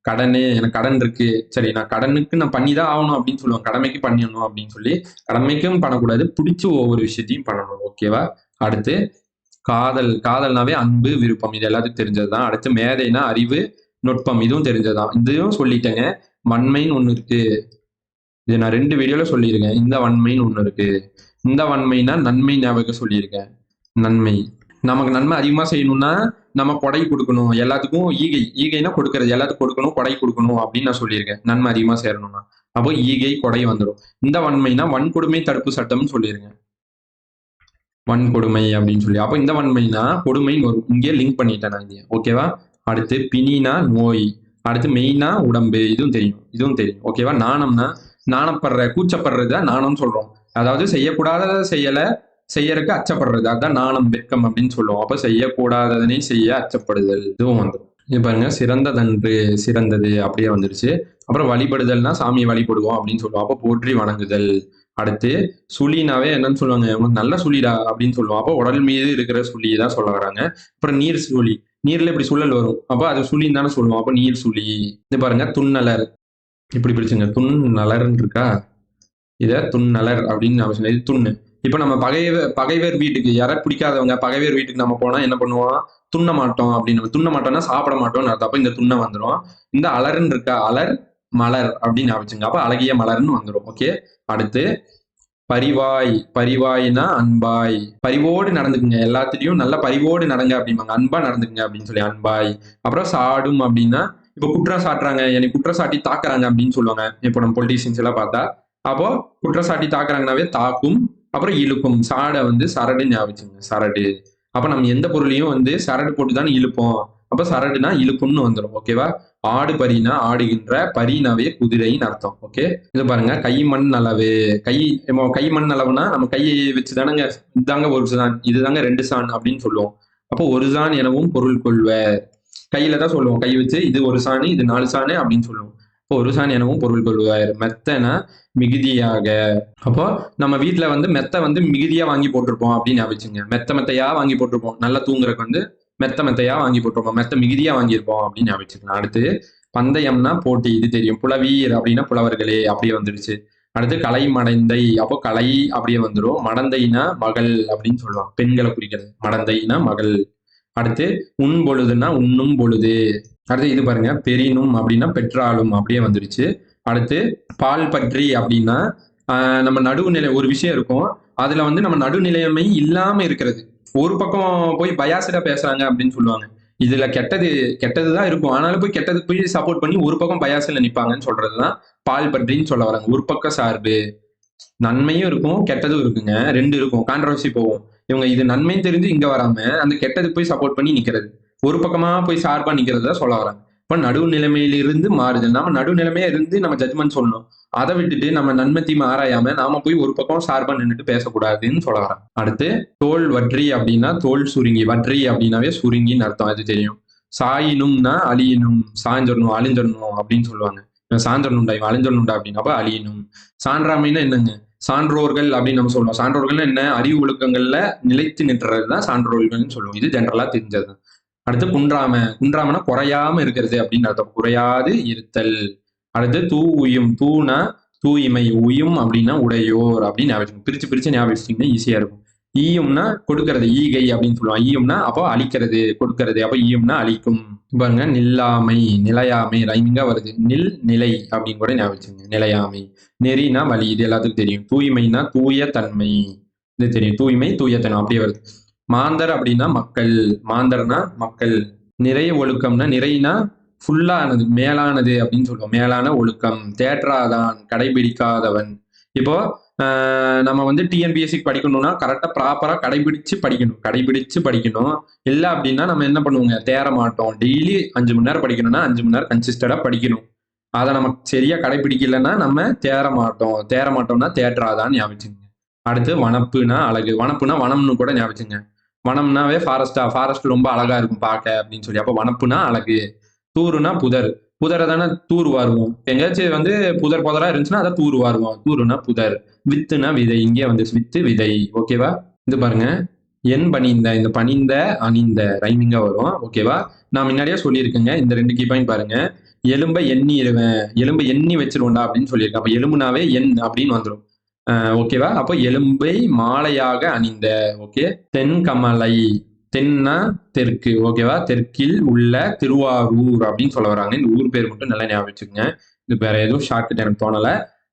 கடனே, எனக்கு கடன் இருக்கு, சரி நான் கடனுக்கு நான் பண்ணிதான் ஆகணும் அப்படின்னு சொல்லுவாங்க. கடமைக்கு பண்ணிடணும் அப்படின்னு சொல்லி கடமைக்கும் பண்ணக்கூடாது, பிடிச்சி ஒவ்வொரு விஷயத்தையும் பண்ணணும். ஓகேவா? அடுத்து காதல். காதல்னாவே அன்பு, விருப்பம். இது எல்லாத்துக்கும் தெரிஞ்சதுதான். அடுத்து மேதைனா அறிவு, நுட்பம். இதுவும் தெரிஞ்சதுதான். இதையும் சொல்லிட்டேங்க. வன்மைன்னு ஒண்ணு இருக்கு. இது நான் 2 வீடியோல சொல்லியிருக்கேன். இந்த வன்மைன்னு ஒண்ணு இருக்கு. இந்த வன்மைனா நன்மை ஞாபகம் சொல்லியிருக்கேன். நன்மை. நமக்கு நன்மை அதிகமா செய்யணும்னா, நம்ம கொடை குடுக்கணும். எல்லாத்துக்கும் ஈகைன்னா கொடுக்கிறது. எல்லாத்துக்கும் கொடுக்கணும், கொடை குடுக்கணும் அப்படின்னு நான் சொல்லியிருக்கேன். நன்மை அதிகமா சேரணும்னா. அப்போ ஈகை, கொடை வந்துரும். இந்த வன்மைனா வன்கொடுமை தடுப்பு சட்டம்னு சொல்லியிருக்கேன். வன்கொடுமை அப்படின்னு சொல்லி. அப்போ இந்த வன்மைனா கொடுமைன்னு வரும். இங்கே லிங்க் பண்ணிட்டேன் நான் இங்கே. ஓகேவா? அடுத்து பிணினா நோய். அடுத்து மெய்னா உடம்பு. இதுவும் தெரியும். ஓகேவா? நாணம்னா கூச்சப்படுறது தான் நாணம்னு சொல்றோம். அதாவது செய்யக்கூடாத செய்யறதுக்கு அச்சப்படுறது. அதான் நாணம், வெட்கம் அப்படின்னு சொல்லுவோம். அப்ப செய்யக்கூடாததனை செய்ய அச்சப்படுதல். இதுவும் வந்துடும். இது பாருங்க, சிறந்ததன்று, சிறந்தது அப்படியே வந்துருச்சு. அப்புறம் வழிபடுதல்னா சாமியை வழிபடுவோம் அப்படின்னு சொல்லுவோம். அப்ப போற்றி வணங்குதல். அடுத்து சுழினாவே என்னன்னு சொல்லுவாங்க, உனக்கு நல்ல சுழிடா அப்படின்னு சொல்லுவோம். அப்போ உடல் மீது இருக்கிற சுழியை தான் சொல்ல வராங்க. அப்புறம் நீர் சுழி. நீர்ல இப்படி சுழல் வரும். அப்ப அது சுழின்னு தானே சொல்லுவோம். அப்ப நீர் சுழி. இது பாருங்க, துண்ணலர். இப்படி பிடிச்சுங்க, துண்ணலர்ன்னு இருக்கா, இத துண்ணலர் அப்படின்னு நான் சொன்னேன். இது துண்ணு. இப்ப நம்ம பகைவர் வீட்டுக்கு யாராவது பிடிக்காதவங்க பகைவர் வீட்டுக்கு நம்ம போனா என்ன பண்ணுவோம், துண்ண மாட்டோம் அப்படின்னு. துண்ண மாட்டோம்னா சாப்பிட மாட்டோம்னு அர்த்தம். அப்ப இந்த துண்ண வந்துடும். இந்த அலர்ன்னு இருக்கா, அலர் மலர் அப்படின்னு ஞாபகம். அப்ப அழகிய மலர்ன்னு வந்துடும். ஓகே. அடுத்து பரிவாய். பரிவாய்னா அன்பாய். பரிவோடு நடந்துக்குங்க, எல்லாத்திலையும் நல்ல பரிவோடு நடங்க அப்படிம்பாங்க. அன்பா நடந்துக்குங்க அப்படின்னு சொல்லி அன்பாய். அப்புறம் சாடும் அப்படின்னா, இப்போ குற்றம் சாட்டுறாங்க, என்னை குற்றம் சாட்டி தாக்குறாங்க அப்படின்னு சொல்லுவாங்க. இப்போ நம்ம பொலிட்டீஷியன்ஸ் எல்லாம் பார்த்தா, அப்போ குற்றம் சாட்டி தாக்குறாங்கனாவே தாக்கும். அப்புறம் இழுக்கும். சாடை வந்து சரடு ஞாபகம். சரடு. அப்ப நம்ம எந்த பொருளையும் வந்து சரடு போட்டு தான் இழுப்போம். அப்ப சரடுனா இழுக்கும்னு வந்துடும். ஓகேவா? ஆடு பரினா ஆடுகின்ற, பரினாவே குதிரைன்னு அர்த்தம். ஓகே. இது பாருங்க, கை மண் அளவு. கை மண் அளவுனா நம்ம கையை வச்சுதானங்க, இதுதாங்க ஒரு சான், இதுதாங்க 2 சான் அப்படின்னு சொல்லுவோம். அப்போ ஒரு சான் எனவும் பொருள் கொள்வ. கையில தான் சொல்லுவோம். கை வச்சு இது 1 சாணு, இது 4 சாணு அப்படின்னு சொல்லுவோம். இப்போ ஒரு சான் எனவும் பொருள் கொள்வார். மெத்தனா மிகுதியாக. அப்போ நம்ம வீட்டுல வந்து மெத்த வந்து மிகுதியா வாங்கி போட்டிருப்போம் அப்படின்னு ஞாபகிச்சுங்க. மெத்தையா வாங்கி போட்டிருப்போம். நல்லா தூங்குறதுக்கு வந்து மெத்தையா வாங்கி போட்டிருப்போம். மெத்த மிகுதியா வாங்கியிருப்போம் அப்படின்னு ஞாபகிச்சுக்கலாம். அடுத்து பந்தயம்னா போட்டி. இது தெரியும். புலவீர் அப்படின்னா புலவர்களே அப்படியே வந்துருச்சு. அடுத்து கலை மடந்தை. அப்போ கலை அப்படியே வந்துடும். மடந்தைனா மகள் அப்படின்னு சொல்லுவாங்க. பெண்களை குறிக்கிறது. மடந்தைனா மகள். அடுத்து உண் பொழுதுன்னா உண்ணும் பொழுது. அடுத்து இது பாருங்க, பெரினும் அப்படின்னா பெற்றாலும் அப்படியே வந்துருச்சு. அடுத்து பால் பற்றி அப்படின்னா நம்ம நடுவுநிலை ஒரு விஷயம் இருக்கும். அதுல வந்து நம்ம நடுநிலைமை இல்லாம இருக்கிறது. ஒரு பக்கம் போய் பயாசிடா பேசுறாங்க அப்படின்னு சொல்லுவாங்க. இதுல கெட்டதுதான் இருக்கும். ஆனாலும் போய் கெட்டதுக்கு போய் சப்போர்ட் பண்ணி ஒரு பக்கம் பயாசில நிப்பாங்கன்னு சொல்றதுதான் பால் பற்றின்னு சொல்ல வராங்க. ஒரு பக்க சார்பு. நன்மையும் இருக்கும், கெட்டதும் இருக்குங்க. 2 இருக்கும். கான்ட்ரவர்சி போகும். இவங்க இது நன்மைன்னு தெரிஞ்சு இங்க வராம அந்த கெட்டதுக்கு போய் சப்போர்ட் பண்ணி நிக்கிறது. ஒரு பக்கமா போய் சார்பா நிக்கிறது தான் சொல்ல வராங்க. இப்ப நடுநிலைமையிலிருந்து மாறுதல். நாம நடுநிலைமையா இருந்து நம்ம ஜட்மெண்ட் சொல்லணும். அதை விட்டுட்டு நம்ம நன்மை தீமை ஆராயாம நாம போய் ஒரு பக்கம் சார்பா நின்றுட்டு பேசக்கூடாதுன்னு சொல்ல வரேன். அடுத்து தோல் வற்றி அப்படின்னா தோல் சுருங்கி. வற்றி அப்படின்னாவே சுருங்கின்னு அர்த்தம். அது தெரியும். சாயினும்னா அழியணும், சாய்ஞ்சிடணும், அழிஞ்சிடணும் அப்படின்னு சொல்லுவாங்க. சான்றணுண்டா, இவன் அழிஞ்சிடணுண்டா அப்படின்னப்ப அழியணும். சான்றாமைன்னா என்னங்க, சான்றோர்கள் அப்படின்னு நம்ம சொல்லுவோம். சான்றோர்கள் என்ன, அறிவு ஒழுக்கங்கள்ல நிலைத்து நிற்றது தான் சான்றோர்கள்னு சொல்லுவோம். இது ஜென்ரலா தெரிஞ்சது. அடுத்து குன்றாமனா குறையாம இருக்கிறது அப்படின்னு அர்த்தம். குறையாது இருத்தல். அடுத்து தூ உயும். தூனா தூய்மை. உயும் அப்படின்னா உடையோர் அப்படின்னு ஞாபகம். பிரிச்சு ஞாபகம் ஈஸியா இருக்கும். ஈயும்னா கொடுக்கறது. ஈகை அப்படின்னு சொல்லுவோம். ஈயும்னா அப்போ அழிக்கிறது, கொடுக்கறது. அப்போ ஈயும்னா அழிக்கும். பாருங்க, நில்லாமை, நிலையாமை ரைமிங்கா வருது. நிலை அப்படின்னு கூட ஞாபகம். நிலையாமை. நெறினா வழி. இது எல்லாத்துக்கும் தெரியும். தூய்மைனா தூய தன்மை. இது தெரியும். தூய்மை, தூய தன்மை அப்படியே வருது. மாந்தர் அப்படின்னா மக்கள். மாந்தர்னா மக்கள். நிறைய ஒழுக்கம்னா, நிறைனா ஃபுல்லானது, மேலானது அப்படின்னு சொல்லுவோம். மேலான ஒழுக்கம். தேற்றாதான், கடைபிடிக்காதவன். இப்போ நம்ம வந்து டிஎன்பிஎஸ்சி படிக்கணும்னா கரெக்டா ப்ராப்பரா கடைபிடிச்சு படிக்கணும். இல்ல அப்படின்னா நம்ம என்ன பண்ணுவோங்க, தேர மாட்டோம். டெய்லி 5 மணி நேரம் படிக்கணும்னா 5 மணி நேரம் கன்சிஸ்டடா படிக்கணும். அதை நம்ம சரியா கடைபிடிக்கலன்னா நம்ம தேர மாட்டோம்னா தேற்றாதான்னு ஞாபகம். அடுத்து வனப்புனா அழகு. வனப்புனா வனம்னு கூட ஞாபகம். வனம்னாவே ஃபாரஸ்ட் ரொம்ப அழகா இருக்கும் பார்க்க அப்படின்னு சொல்லி. அப்ப வனப்புனா அழகு. தூருனா புதர். புதரை தானே தூர் வாருவோம். எங்கேயாச்சும் வந்து புதரா இருந்துச்சுன்னா அதை தூர் வாருவோம். தூருனா புதர். வித்துனா விதை. இங்கே வந்து வித்து விதை. ஓகேவா? இது பாருங்க, என் பணிந்த. இந்த பணிந்த அணிந்த ரைமிங்கா வரும். ஓகேவா? நான் முன்னாடியே சொல்லியிருக்கேங்க. இந்த 2 கீ பாயிண்ட் பாருங்க. எலும்பை எண்ணிடுவேன். எலும்பை எண்ணி வச்சிருவோம்டா அப்படின்னு சொல்லியிருக்கேன். அப்ப எலும்புனாவே எண் அப்படின்னு வந்துடும். ஓகேவா? அப்போ எலும்பை மாலையாக அணிந்த. ஓகே. தென்கமலை. தென்னா தெற்கு. ஓகேவா? தெற்கில் உள்ள திருவாரூர் அப்படின்னு சொல்ல வராங்க. இந்த ஊர் பேர் மட்டும் நல்லா ஞாபகம் வச்சுக்கோங்க. இது வேற எதுவும் ஷார்ட்கட் எனக்கு தோணல.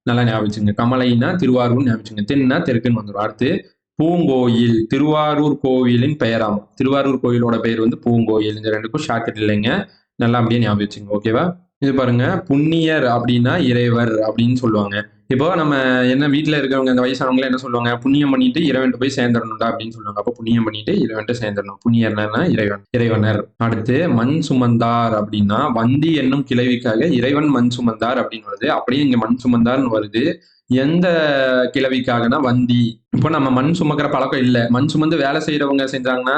நல்லா ஞாபகம் வச்சுங்க. கமலைனா திருவாரூர் ஞாபகம் வச்சுங்க. தென்னா தெற்குன்னு வந்துடும். அடுத்து பூங்கோயில், திருவாரூர் கோவிலின் பெயராம். திருவாரூர் கோயிலோட பெயர் வந்து பூங்கோயில். இந்த ரெண்டுக்கும் ஷார்ட்கட் இல்லைங்க. நல்லா அப்படியே ஞாபகம் வச்சுங்க. ஓகேவா? இது பாருங்க, புண்ணியர் அப்படின்னா இறைவர் அப்படின்னு சொல்லுவாங்க. இப்போ நம்ம என்ன வீட்டில் இருக்கிறவங்க இந்த வயசானவங்கள என்ன சொல்லுவாங்க, புண்ணியம் பண்ணிட்டு இறைவன்ட்டு போய் சேர்ந்துடணும்டா அப்படின்னு சொல்லுவாங்க. அப்போ புண்ணியம் பண்ணிட்டு இறைவன்ட்டு சேர்ந்துடணும். புண்ணியர்னா இறைவன், இறைவனர். அடுத்து மண் சுமந்தார் அப்படின்னா வந்தி என்னும் கிளவிக்காக இறைவன் மண் சுமந்தார் அப்படின்னு வருது. அப்படியே இங்க மண் சுமந்தார்னு வருது. எந்த கிளவிக்காகனா வந்தி. இப்போ நம்ம மண் சுமக்கிற பழக்கம் இல்லை. மண் சுமந்து வேலை செய்யறவங்க செஞ்சாங்கன்னா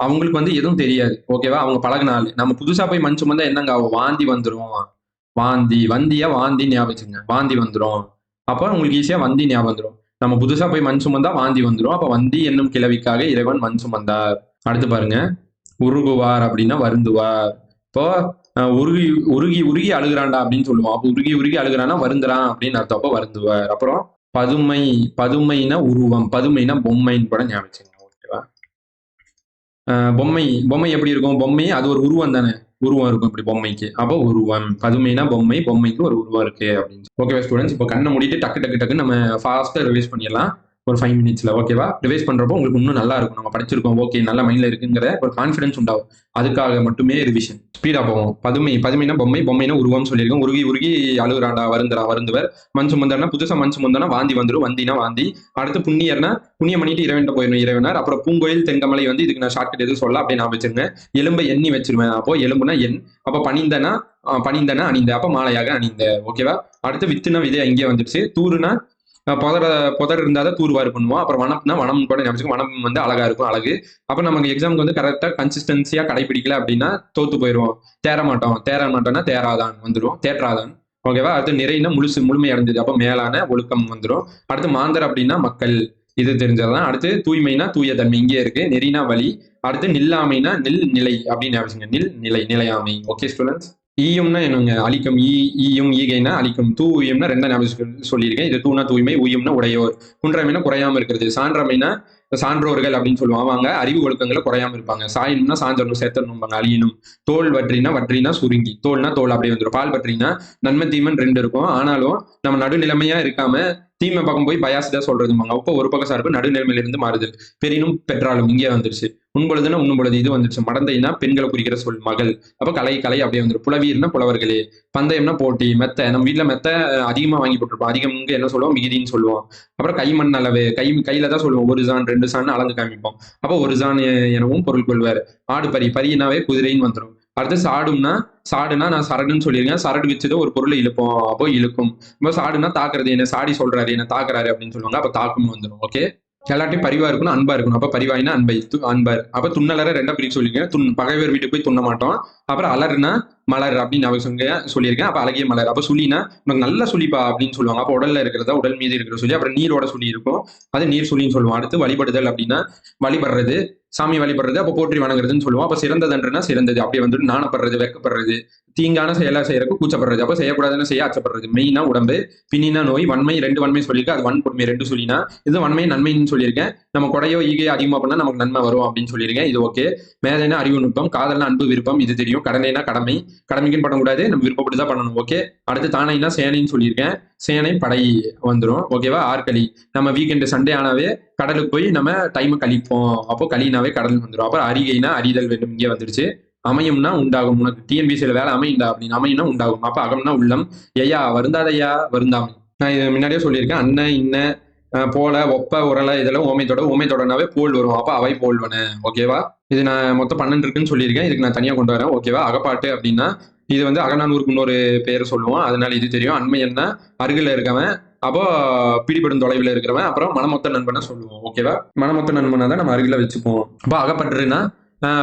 அவங்களுக்கு வந்து எதுவும் தெரியாது. ஓகேவா? அவங்க பழகுனாள். நம்ம புதுசா போய் மண் சுமந்தா என்னங்க ஆகும்? வாந்தி வந்துரும். வாந்தி, வந்தியா வாந்தி ஞாபகம் வச்சுங்க. வாந்தி வந்துரும். அப்ப உங்களுக்கு ஈஸியா வந்தி ஞாபகம் வந்துரும். நம்ம புதுசா போய் மண் சுமந்தா வாந்தி வந்துரும். அப்ப வந்தி என்னும் கிளவிக்காக இறைவன் மண் சுமந்தார். அடுத்து பாருங்க, உருகுவார் அப்படின்னா வருந்துவார். இப்போ உருகி உருகி உருகி அழுகுறான்டா அப்படின்னு சொல்லுவோம். அப்போ உருகி உருகி அழுகுறான்னா வருந்துறான் அப்படின்னு அர்த்தம். அப்போ வருந்துவார். அப்புறம் பதுமை, பதுமைனா உருவம், பதுமைனா பொம்மைன்னு கூட ஞாபகம் வச்சுங்க. ஓகேவா? பொம்மை, பொம்மை எப்படி இருக்கும்? பொம்மை அது ஒரு உருவம் தானே. உருவம் இருக்கும் இப்படி பொம்மைக்கு. அப்போ உருவம். பதுமைனா பொம்மை, பொம்மைக்கு ஒரு உருவம் இருக்கு அப்படின்னு. ஓகேவா ஸ்டூடெண்ட்ஸ்? இப்போ கண்ணை மூடிட்டு டக்கு டக்கு டக்கு நம்ம ஃபாஸ்ட்டாக ரிவைஸ் பண்ணிடலாம் ஒரு 5 மினிட்ஸ்ல. ஓகேவா? ரிவைஸ் பண்றப்போ உங்களுக்கு இன்னும் நல்லா இருக்கும். நம்ம படிச்சிருக்கோம், ஓகே, நல்ல மைண்ட்ல இருக்குங்கிற ஒரு கான்ஃபிடன்ஸ் உண்டாகும். அதுக்காக மட்டுமே ரிவிஷன். ஸ்பீடா போவோம். பதுமை, பதுமைனா பொம்மை, பொம்மைனா உருவம் சொல்லியிருக்கோம். உருகி உருகி அழுகுறாண்டா, வருந்துறா, வருந்துவர். மண் சுமந்தர்னா புதுசா மண் சுமந்தனா வாந்தி வந்துடும். வந்தினா வாந்தி. அடுத்து புண்ணியர்னா புண்ணியம் பண்ணிட்டு இறைவன் போயிடும், இறைவனார். அப்புறம் பூங்கோயில் தென்கமலை வந்து இதுக்கு நான் ஷார்ட்கட் எதுவும் சொல்ல அப்படியே நான் வச்சிருங்க. எலும்பை எண்ணி வச்சிருவேன். அப்போ எலும்புனா எண். அப்போ பணிந்தனா பணிந்தன அணிந்த. அப்ப மாலையாக அணிந்த. ஓகேவா? அடுத்து வித்துனா விதை இங்கே வந்துருச்சு. தூருனா புதர் புதர் இருந்தாதான் தூர்வாரு பண்ணுவோம். அப்புறம் வனம்னா வனம் கூட ஞாபகம். வனம் வந்து அழகா இருக்கும், அழகு. அப்ப நமக்கு எக்ஸாமுக்கு வந்து கரெக்டா கன்சிஸ்டன்சியா கடைபிடிக்கல அப்படின்னா தோத்து போயிடுவோம். தேர மாட்டோம். தேர மாட்டோம்னா தேராதான் வந்துடும். தேற்றாதான். ஓகேவா? அடுத்து நிறைனா முழுமை அடைஞ்சது. அப்ப மேலான ஒழுக்கம் வந்துடும். அடுத்து மாந்தர் அப்படின்னா மக்கள். இது தெரிஞ்சதுதான். அடுத்து தூய்மைனா தூய தன்மை இங்கே இருக்கு. நெறினா வழி. அடுத்து நில்லாமைனா நில் நிலை அப்படின்னு ஞாபகம். நில் நிலை, நிலையாமை. Okay students? ஈயும்னா என்னங்க? அழிக்கும். ஈயும் ஈகைனா அழிக்கும். தூயம்னா ரெண்டா ஞாபகம் சொல்லியிருக்கேன். இது தூணா தூய்மை, ஊயம்னா உடையோர். குன்றமைனா குறையாம இருக்கிறது. சான்றமைனா சான்றோர்கள் அப்படின்னு சொல்லுவாங்க. அவங்க அறிவு ஒழுக்கங்களை குறையாம இருப்பாங்க. சாயணும்னா சாஞ்சரணும், சேர்த்தணும்பாங்க. அழியணும். தோல் வற்றினா சுருங்கி. தோல்னா தோல் அப்படியே வந்துடும். பால் பற்றினா நன்மை தீமன் 2 இருக்கும். ஆனாலும் நம்ம நடுநிலைமையா இருக்காம தீமை பக்கம் போய் பயாசிதா சொல்றதுமாங்க. அப்போ ஒரு பக்கம் சார்பு நடுநிலைமையிலிருந்து மாறுதல். பெரினும் பெற்றாலும் இங்கே வந்துருச்சு. உண்பொழுதுனா உண்ணும் பொழுது இது வந்துருச்சு. மடந்தைனா பெண்களை குறிக்கிற சொல் மகள். அப்ப கலை கலை அப்படியே வந்துடும். புலவீர்னா புலவர்களே. பந்தயம்னா போட்டி. மெத்த, நம்ம வீட்டுல மெத்த அதிகமா வாங்கி போட்டிருப்போம். அதிகம் என்ன சொல்லுவோம்? மிகுதின்னு சொல்லுவோம். அப்புறம் கைமண் அளவு. கையில தான் சொல்லுவோம். 1 சான் 2 சான் அளந்து காமிப்போம். அப்போ 1 சான் எனவும் பொருள் கொள்வார். ஆடு பரி, பரியினாவே குதிரைன்னு வந்துடும். அடுத்து சாடுனா நான் சரடுன்னு சொல்லியிருக்கேன். சரடு வச்சது ஒரு பொருளை இழுப்போம். அப்போ இழுக்கும். இப்போ சாடுனா தாக்குறது. என்ன சாடி சொல்றாரு, என்ன தாக்குறாரு அப்படின்னு சொல்லுவாங்க. அப்ப தாக்கும் வந்துடும். ஓகே? எல்லாத்தையும் பரிவா இருக்கணும், அன்பா இருக்கணும். அப்ப பரிவாயினா அன்பை, அன்பர். அப்ப துண்ணலரை 2 பிரிச்சு சொல்லியிருக்கேன். பகைவர் வீட்டுக்கு போய் துண்ண மாட்டோம். அப்புறம் அலர்னா மலர் அப்படின்னு சொல்லியிருக்கேன். அப்ப அழகிய மலர். அப்ப சுழினா உனக்கு நல்லா சுழிப்பா அப்படின்னு சொல்லுவாங்க. அப்ப உடல்ல இருக்கிறதா உடல் மீது இருக்கிற சொல்லி. அப்புறம் நீரோட சொல்லி இருக்கும். அது நீர் சொல்லின்னு சொல்லுவோம். அடுத்து வழிபடுதல் அப்படின்னா வழிபடுறது, சாமி வழிபடுறது. அப்ப போற்றி வணங்குறதுன்னு சொல்லுவோம். அப்ப சிறந்ததுன்றனா சிறந்தது. அப்படியே வந்துட்டு நாணப்படுறது, வெக்கப்படுறது, தீங்கான செயலா செய்யறதுக்கு கூச்சப்படுறது. அப்ப செய்யக்கூடாதுன்னு செய்ய அச்சப்படுறது. மெயினா உடம்பு, பின்னினா நோய், வன்மை 2 வன்மை சொல்லியிருக்கு. அது வன்கொடுமை 2 சொல்லினா. இது வன்மை நன்மைன்னு சொல்லியிருக்கேன். நம்ம கொடையோ ஈகையோ அதிகமா பண்ணா நமக்கு நன்மை வரும் அப்படின்னு சொல்லியிருக்கேன். இது ஓகே. மேதைனா அறிவு நுட்பம், காதல்னா அன்பு விருப்பம், இது தெரியும். கடனைனா கடமை, கடமைக்குன்னு பண்ணக்கூடாது, நம்ம விருப்பப்பட்டு தான் பண்ணணும். ஓகே? அடுத்து தானைனா சேனைன்னு சொல்லியிருக்கேன். சேனை படை வந்துடும். ஓகேவா? ஆற்களி, நம்ம வீக்கெண்டு சண்டே ஆனாவே கடலுக்கு போய் நம்ம டைமை கழிப்போம். அப்போ களினாவே கடல் வந்துடும். அப்புறம் அறிகைனா அறிதல் வேண்டும் இங்கே வந்துருச்சு. அமையும்னா உண்டாகும். உனக்கு டிஎன்பிசியில வேலை அமையுண்டா அப்படின்னு. அமையும்னா உண்டாகும். அப்ப அகம்னா உள்ளம். ஐயா வருந்தாதையா வருந்தாமை. நான் இது முன்னாடியே சொல்லியிருக்கேன். அன்ன இன்ன போல ஒப்ப உரல இதெல்லாம் ஓமைத்தொடனாவே போல் வரும். அப்ப அவை போல்வன. ஓகேவா? இது நான் மொத்தம் 12 இருக்குன்னு சொல்லியிருக்கேன். இதுக்கு நான் தனியா கொண்டு வரேன். ஓகேவா? அகப்பாட்டு அப்படின்னா இது வந்து அகநானூருக்கு இன்னொரு பேர் சொல்லுவோம். அதனால இது தெரியும். அண்மையன்னா அருகில இருக்கவன். அப்போ பிடிபடும் தொலைவில் இருக்கிறவன். அப்புறம் மனமொத்த நண்பனை சொல்லுவோம். ஓகேவா? மனமொத்த நண்பனா தான் நம்ம அருகில வச்சுப்போம். அப்போ அகப்பற்றுனா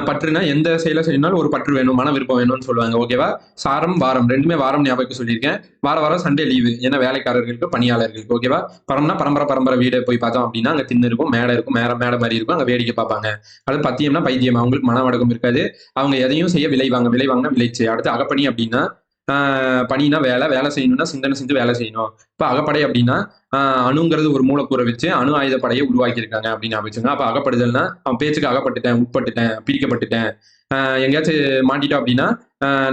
பற்றுனா எந்த செயலை செய்யணும்னாலும் ஒரு பற்று வேணும், மன விருப்பம் வேணும்னு சொல்லுவாங்க. ஓகேவா? சாரம் வாரம் 2மே வாரம் ஞாபகம் சொல்லியிருக்கேன். வாரம் சண்டே லீவு. ஏன்னா வேலைக்காரர்களுக்கு, பணியாளர்களுக்கு. ஓகேவா? பரம்னா பரம்பரை வீடு போய் பார்த்தோம் அப்படின்னா அங்க திண்ணு இருக்கும், மேடை இருக்கும், மேடை மாதிரி இருக்கும், அங்க வேடிக்கை பார்ப்பாங்க. அடுத்து பத்தியம்னா பைத்தியம். அவங்களுக்கு மன வடக்கம் இருக்காது. அவங்க எதையும் செய்ய விளைவாங்கன்னா விளைச்சு. அடுத்து அகப்பணி அப்படின்னா பணினா வேலை, வேலை செய்யணும்னா சிந்தனை செஞ்சு வேலை செய்யணும். இப்ப அகப்படை அப்படின்னா அணுங்கிறது ஒரு மூலக்கூறை வச்சு அணு ஆயுத படையை உருவாக்கியிருக்காங்க அப்படின்னு ஞாபகம். அப்ப அகப்படுதல்னா அவன் பேச்சுக்கு அகப்பட்டுட்டேன், உட்பட்டுட்டேன், பிரிக்கப்பட்டுட்டேன், எங்கேயாச்சும் மாட்டிட்டோம் அப்படின்னா